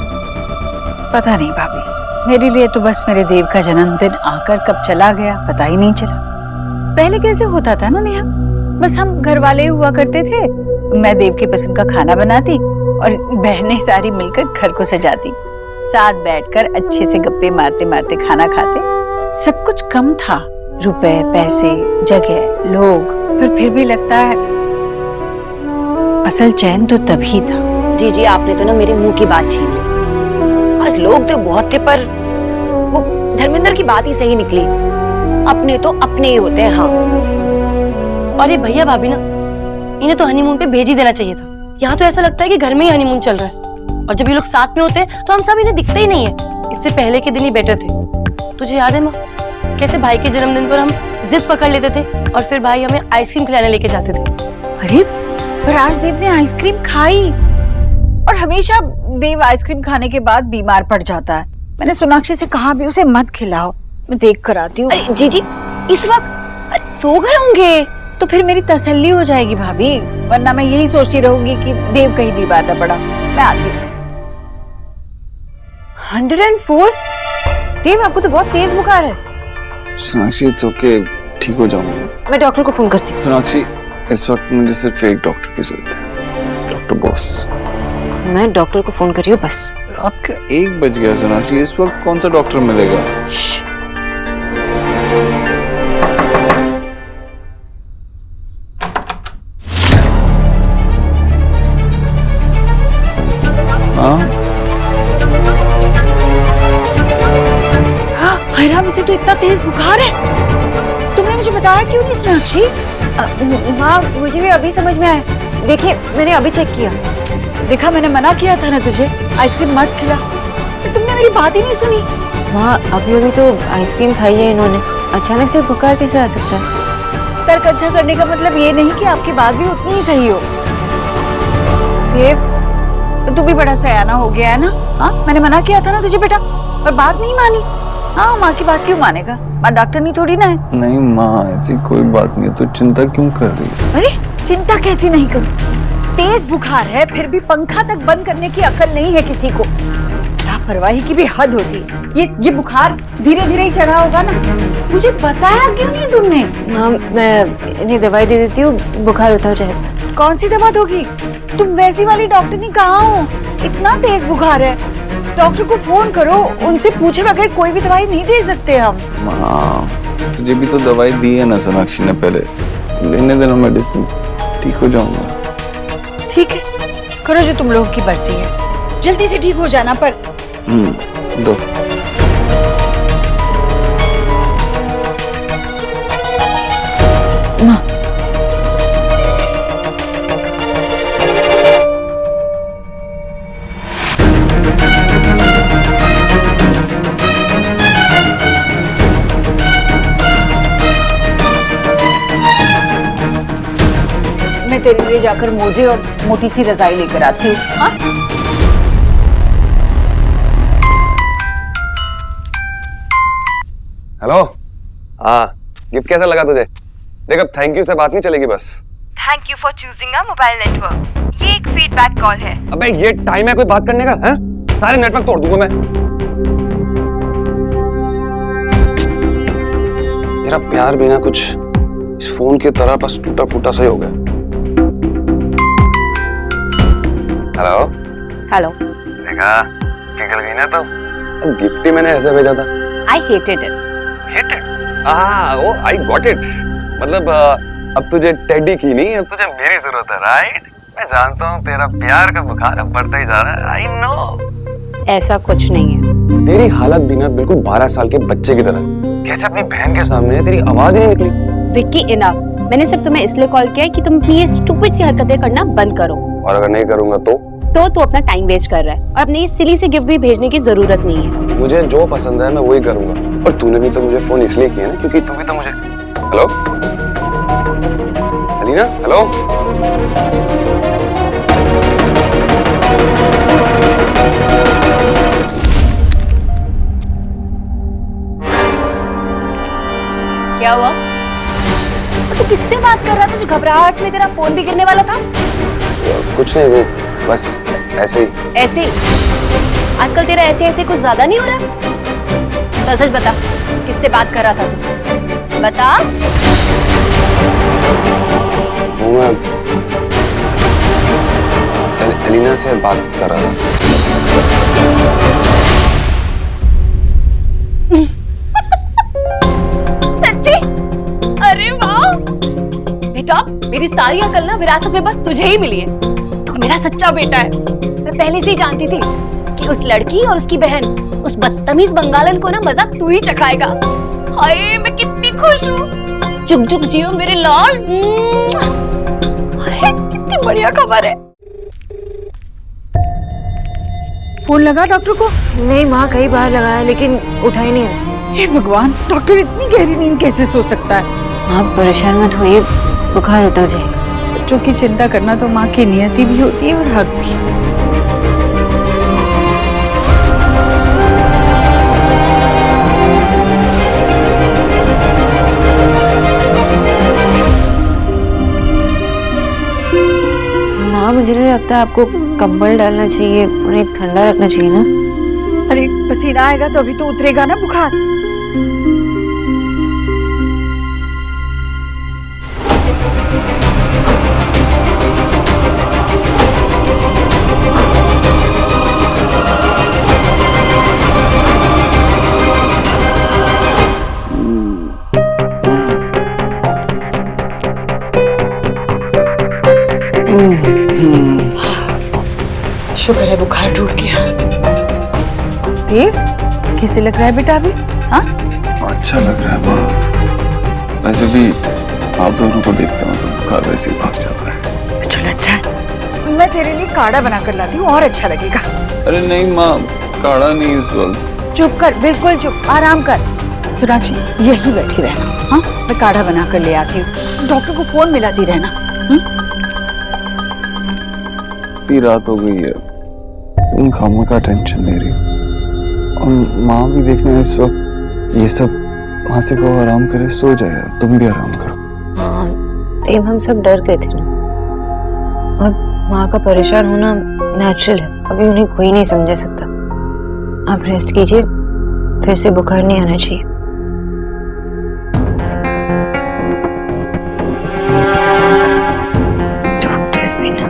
पता नहीं भाभी, मेरे लिए तो बस मेरे देव का जन्मदिन आकर कब चला गया पता ही नहीं चला। पहले कैसे होता था ना नेहा, बस हम घर वाले ही हुआ करते थे। मैं देव की पसंद का खाना बनाती और बहनें सारी मिलकर घर को सजाती, साथ बैठकर अच्छे से गप्पे मारते मारते खाना खाते। सब कुछ कम था, रुपए, पैसे, जगह, लोग, पर फिर भी लगता है असल चैन तो तभी था। जी जी, आपने तो ना मेरे मुंह की बात छीन ली। आज लोग तो बहुत थे, पर वो धर्मेंद्र की बात ही सही निकली। अपने तो अपने ही होते हैं। हाँ, और ये भैया भाभी ना, इन्हें तो हनीमून पे भेज ही देना चाहिए था। यहाँ तो ऐसा लगता है कि घर में ही हनीमून चल रहा है, और जब ये लोग साथ में होते हैं तो हम सब इन्हें दिखते ही नहीं है। इससे पहले के दिन ही बेटर थे। तुझे याद है माँ, कैसे भाई के जन्मदिन पर हम जिद पकड़ लेते थे और फिर भाई हमें आइसक्रीम खिलाने लेके जाते थे। अरे पर आज देव ने आइसक्रीम खाई, और हमेशा देव आइसक्रीम खाने के बाद बीमार पड़ जाता है। मैंने सोनाक्षी से कहा भी उसे मत खिलाओ, मैं देख कर आती हूँ। अरे जीजी, इस वक्त सो गए होंगे तो फिर मेरी तसल्ली हो जाएगी भाभी, वरना मैं यही सोचती रहूंगी कि देव कहीं बीमार न पड़ा। मैं आती हूँ। 104? देव, आपको तो बहुत तेज बुखार है। सोनाक्षी इट्स ओके, ठीक हो जाऊंगा। मैं डॉक्टर को फोन करती हूँ। सोनाक्षी, इस वक्त मुझे सिर्फ एक डॉक्टर की जरूरत है, डॉक्टर बॉस। मैं डॉक्टर को फोन कर रही हूँ बस। रात का 1 बज गया सोनाक्षी, इस वक्त कौन सा डॉक्टर मिलेगा? हैराम, इसे तो इतना तेज बुखार है। तुमने मुझे बताया क्यों नहीं सोनाक्षी? हाँ, मुझे भी अभी समझ में आया। देखिए, मैंने अभी चेक किया। देखा, मैंने मना किया था ना तुझे, आइसक्रीम मत खिला, तो तुमने मेरी बात ही नहीं सुनी। माँ, अभी तो आइसक्रीम खाई है इन्होंने, अचानक से बुखार कैसे आ सकता है? तर्क अच्छा करने का मतलब ये नहीं कि आपकी बात भी उतनी ही सही हो। देव, तू भी बड़ा सयाना हो गया है ना। हाँ, मैंने मना किया था ना तुझे बेटा, पर बात नहीं मानी। हाँ, माँ की बात क्यों मानेगा? माँ डॉक्टर नहीं थोड़ी ना है। नहीं माँ, ऐसी कोई बात नहीं है, तो चिंता क्यों कर रही है? अरे चिंता कैसी नहीं करूं? तेज बुखार है, फिर भी पंखा तक बंद करने की अकल नहीं है किसी को। लापरवाही की भी हद होती है। ये बुखार धीरे धीरे ही चढ़ा होगा ना। मुझे बताया क्यों नहीं तुमने? माँ, मैं इन्हें दवाई दे देती हूँ, बुखार उतर जाएगा। कौन सी दवा दोगी? तुम वैसी वाली डॉक्टर नहीं कहाँ हो? इतना तेज बुखार है, डॉक्टर को फोन करो, उनसे पूछे बगैर कोई भी दवाई नहीं दे सकते हम। माँ, तुझे भी तो दवाई दी है ना सोनाक्षी ने पहले, लेने देना मेडिसिन, ठीक हो जाऊंगा। ठीक है, करो जो तुम लोगों की मर्जी है, जल्दी से ठीक हो जाना। पर दो। माँ, मैं तेरे लिए जाकर मोजे और मोटी सी रजाई लेकर आती हूँ। हाँ? हेलो। हाँ, गिफ्ट कैसा लगा तुझे? देख, अब थैंक यू से बात नहीं चलेगी बस। Thank you for choosing a mobile network. ये एक फीडबैक कॉल है। अबे ये टाइम है कोई बात करने का? हैं? सारे नेटवर्क तोड़ दूंगा मैं। मेरा प्यार भी ना कुछ इस फोन की तरह बस टूटा फूटा सा ही हो गया। Hello hello. देखा, पिघल गई ना तो। अब गिफ्ट ही मैंने ऐसे भेजा था। I hated it. Oh I got it. मतलब अब तुझे टेडी की नहीं, अब तुझे मेरी जरूरत है, राइट? मैं जानता हूँ तेरा प्यार का बुखार अब बढ़ता ही जा रहा है, आई नो। ऐसा कुछ नहीं है। तेरी हालत भी ना बिल्कुल 12 साल के बच्चे की तरह। कैसे अपनी बहन के सामने तेरी आवाज ही नहीं निकली। विक्की, इनफ। मैंने सिर्फ तुम्हें इसलिए कॉल किया है कि तुम अपनी ये स्टूपिड सी हरकतें करना बंद करो। और अगर नहीं करूंगा तो तू अपना टाइम वेस्ट कर रहा है, और अपने ये सिली से गिफ्ट भी भेजने की जरूरत नहीं है। मुझे जो पसंद है मैं वही करूंगा। और तूने भी तो मुझे फोन इसलिए किया ना क्योंकि तू भी तो मुझे। Hello Alina, hello. क्या हुआ? तू किससे बात कर रहा था? जो घबराहट में तेरा फोन भी गिरने वाला था। कुछ नहीं, वो बस ऐसे ही। ऐसे ही? आजकल तेरा ऐसे ऐसे कुछ ज्यादा नहीं हो रहा? तो सच बता, किससे बात कर रहा था तू? बता। वो मैं एलिना से बात कर रहा था। सच्ची? अरे वाह बेटा, मेरी सारी अकल ना विरासत में बस तुझे ही मिली है। तू मेरा सच्चा बेटा है। मैं पहले से ही जानती थी कि उस लड़की और उसकी बहन, उस बदतमीज बंगालन को ना मजाक तू ही चखाएगा। हाय मैं कितनी खुश हूँ। जुग जुग जियो मेरे लाल। हाय कितनी बढ़िया खबर है। फोन लगा डॉक्टर को? नहीं माँ, कई बार लगाया लेकिन उठा ही नहीं रहा। हे भगवान, डॉक्टर इतनी गहरी नींद कैसे सो सकता है? आप परेशान मत होइए, बुखार उतर जाएगा। बच्चों की चिंता करना तो माँ की नियति भी होती है और हक भी। माँ मुझे नहीं लगता आपको कंबल डालना चाहिए, उन्हें ठंडा रखना चाहिए ना। अरे पसीना आएगा तो अभी तो उतरेगा ना बुखार। शुक्र है बुखार टूट गया। देव, कैसे लग रहा है बेटा अभी? हाँ? अच्छा लग रहा है माँ। वैसे भी आप दोनों को देखता हूँ तो बुखार वैसे ही भाग जाता है। चलो अच्छा है, मैं तेरे लिए काढ़ा बना कर लाती हूँ और अच्छा लगेगा। अरे नहीं माँ, काढ़ा नहीं इस वक्त। चुप कर, बिल्कुल चुप, आराम कर। सोनाक्षी यही बैठी रहना। हाँ, मैं काढ़ा बना कर ले आती हूँ। डॉक्टर को फोन मिलाती रहना। इतनी रात हो गई है, तुम खामों का टेंशन ले रही हो। और माँ भी देखना इस वक्त ये सब। वहां से कहो आराम करे, सो जाए, तुम भी आराम करो। हाँ देव, हम सब डर गए थे ना, और माँ का परेशान होना नेचुरल है। अभी उन्हें कोई नहीं समझा सकता। आप रेस्ट कीजिए, फिर से बुखार नहीं आना चाहिए। डॉक्टर्स भी ना।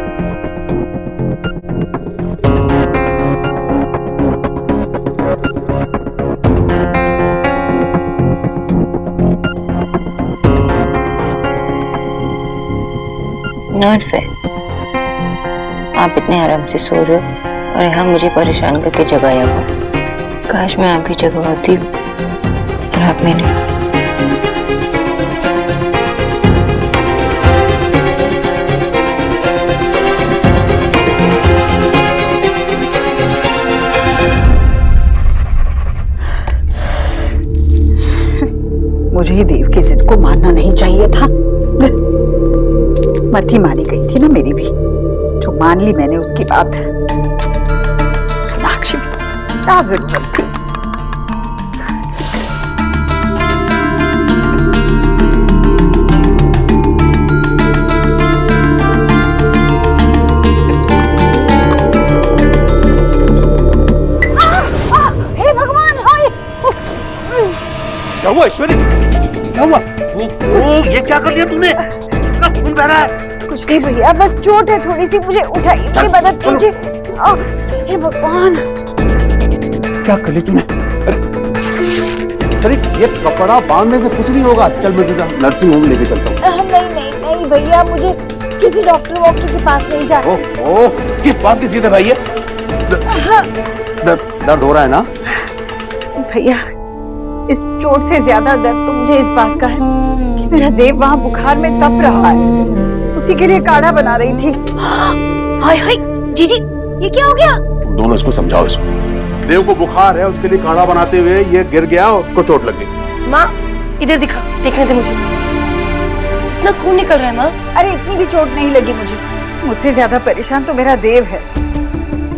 नॉट फेयर, आप इतने आराम से सो रहे हो और यहाँ मुझे परेशान करके जगाया हुआ। काश मैं आपकी जगह होती और आप मैंने। मुझे ही देव की जिद को मानना नहीं चाहिए था। मती मानी गई थी ना मेरी भी, जो मान ली मैंने उसकी बात। सोनाक्षी क्या जरूरत थी? हे भगवान, हाय! क्या हुआ ऐश्वर्या? क्या हुआ? ये क्या कर लिया तूने? इतना खून बह रहा है। कुछ नहीं भैया, बस चोट है थोड़ी सी, मुझे उठाइए, मेरी मदद कीजिए। हे भगवान, क्या कर ली तूने? अरे ये कपड़ा बांधने से कुछ नहीं होगा। चल मैं तुझे नर्सिंग होम लेके चलता हूँ। नहीं नहीं नहीं भैया, मुझे किसी डॉक्टर के पास नहीं जाना। ओह, किस बात की जिद है भाई? ये दर्द हो रहा है ना? भैया, इस चोट से ज्यादा दर्द तो मुझे इस बात का है कि मेरा देव वहाँ बुखार में तप रहा है। उसी के लिए काढ़ा बना रही थी। हाय हाय जीजी, ये क्या हो गया? दोनों इसको समझाओ। इसको देव को बुखार है, उसके लिए काढ़ा बनाते हुए ये गिर गया और उसको चोट लग गई। माँ इधर दिखा, देखने दे मुझे। इतना खून निकल रहा है माँ। अरे इतनी भी चोट नहीं लगी मुझे। मुझसे ज्यादा परेशान तो मेरा देव है,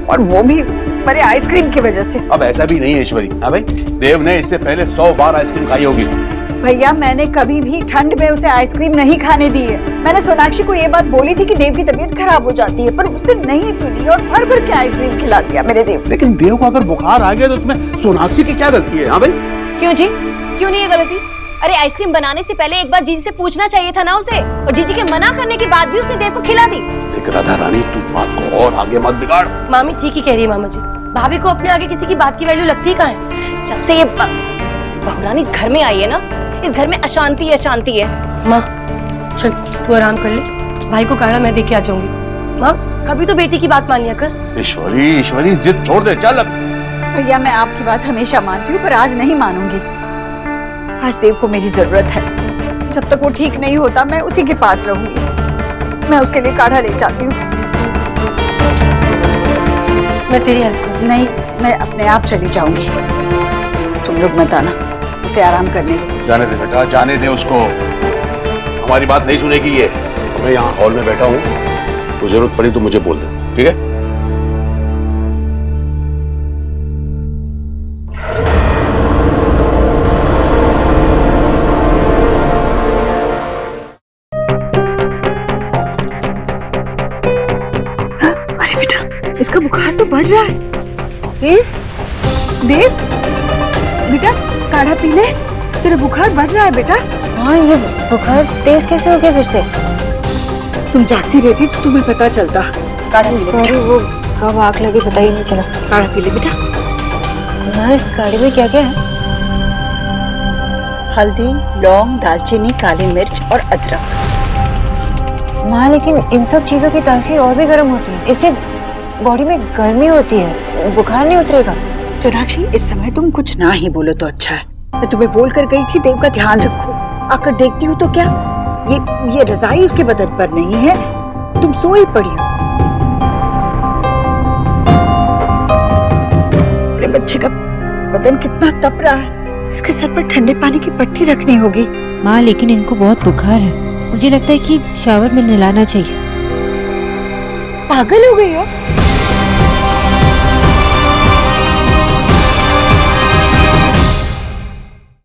और वो भी मेरे आइसक्रीम की वजह से। अब ऐसा भी नहीं है ईश्वरी। हाँ भाई, देव ने इससे पहले 100 बार आइसक्रीम खाई होगी। भैया, मैंने कभी भी ठंड में उसे आइसक्रीम नहीं खाने दी है। मैंने सोनाक्षी को ये बात बोली थी कि देव की तबीयत खराब हो जाती है, पर उसने नहीं सुनी और भर भर के आइसक्रीम खिला दिया मेरे देव। लेकिन देव को अगर बुखार आ गया तो उसमें सोनाक्षी की क्या गलती है? हाँ भाई, क्यों जी, क्यों नहीं है गलती? अरे आइसक्रीम बनाने से पहले एक बार जीजी से पूछना चाहिए था ना उसे, और जीजी के मना करने के बाद भी उसने देव को खिला दी। देख राधा रानी, तू बात को और आगे मत बिगाड़। मामी ठीक ही कह रही है मामा जी, भाभी को अपने आगे किसी की बात की वैल्यू लगती कहाँ है? जब से ये बहुरानी इस घर में आई है ना, इस घर में अशांति ही अशांति है। माँ चल तू आराम कर ले, भाई को काढ़ा मैं देख के आ जाऊंगी। माँ कभी तो बेटी की बात मानिया कर। ईश्वरी, ईश्वरी जिद छोड़ दे, चल। भैया मैं आपकी बात हमेशा मानती हूँ, पर आज नहीं मानूंगी। आज देव को मेरी जरूरत है। जब तक वो ठीक नहीं होता मैं उसी के पास रहूंगी। मैं उसके लिए काढ़ा ले जाती हूँ। मैं तेरी हेल्प नहीं, मैं अपने आप चली जाऊंगी। तुम लोग मत आना, उसे आराम करने दो। जाने दे बेटा, जाने दे उसको। हमारी बात नहीं सुनेगी ये। मैं यहाँ हॉल में बैठा हूँ, कोई जरूरत पड़ी तो मुझे बोल दे, ठीक है? अरे बेटा, इसका बुखार तो बढ़ रहा है। देव, देव, बेटा काढ़ा पी ले, तेरा बुखार बढ़ रहा है बेटा। हाँ, ये बुखार तेज कैसे हो गया फिर से? तुम जागती रहती तो तुम्हें पता चलता। काढ़ा पी ले। सॉरी, वो कब आग लगी पता ही नहीं चला। काढ़ा पी ले बेटा। माँ इस काढ़े में क्या क्या है? हल्दी, लौंग, दालचीनी, काली मिर्च और अदरक। माँ लेकिन इन सब चीजों की तासीर और भी गर्म होती है, इससे बॉडी में गर्मी होती है, बुखार नहीं उतरेगा। सोनाक्षी, इस समय तुम कुछ ना ही बोलो तो अच्छा है। मैं तुम्हें बोल कर गई थी देव का ध्यान रखो, आकर देखती हूँ तो क्या ये रजाई उसके बदन पर नहीं है, तुम सोई पड़ी हो। अरे बच्चे का बदन कितना तप रहा है, इसके सर पर ठंडे पानी की पट्टी रखनी होगी। माँ लेकिन इनको बहुत बुखार है, मुझे लगता है कि शावर में नहलाना चाहिए। पागल हो गई हो?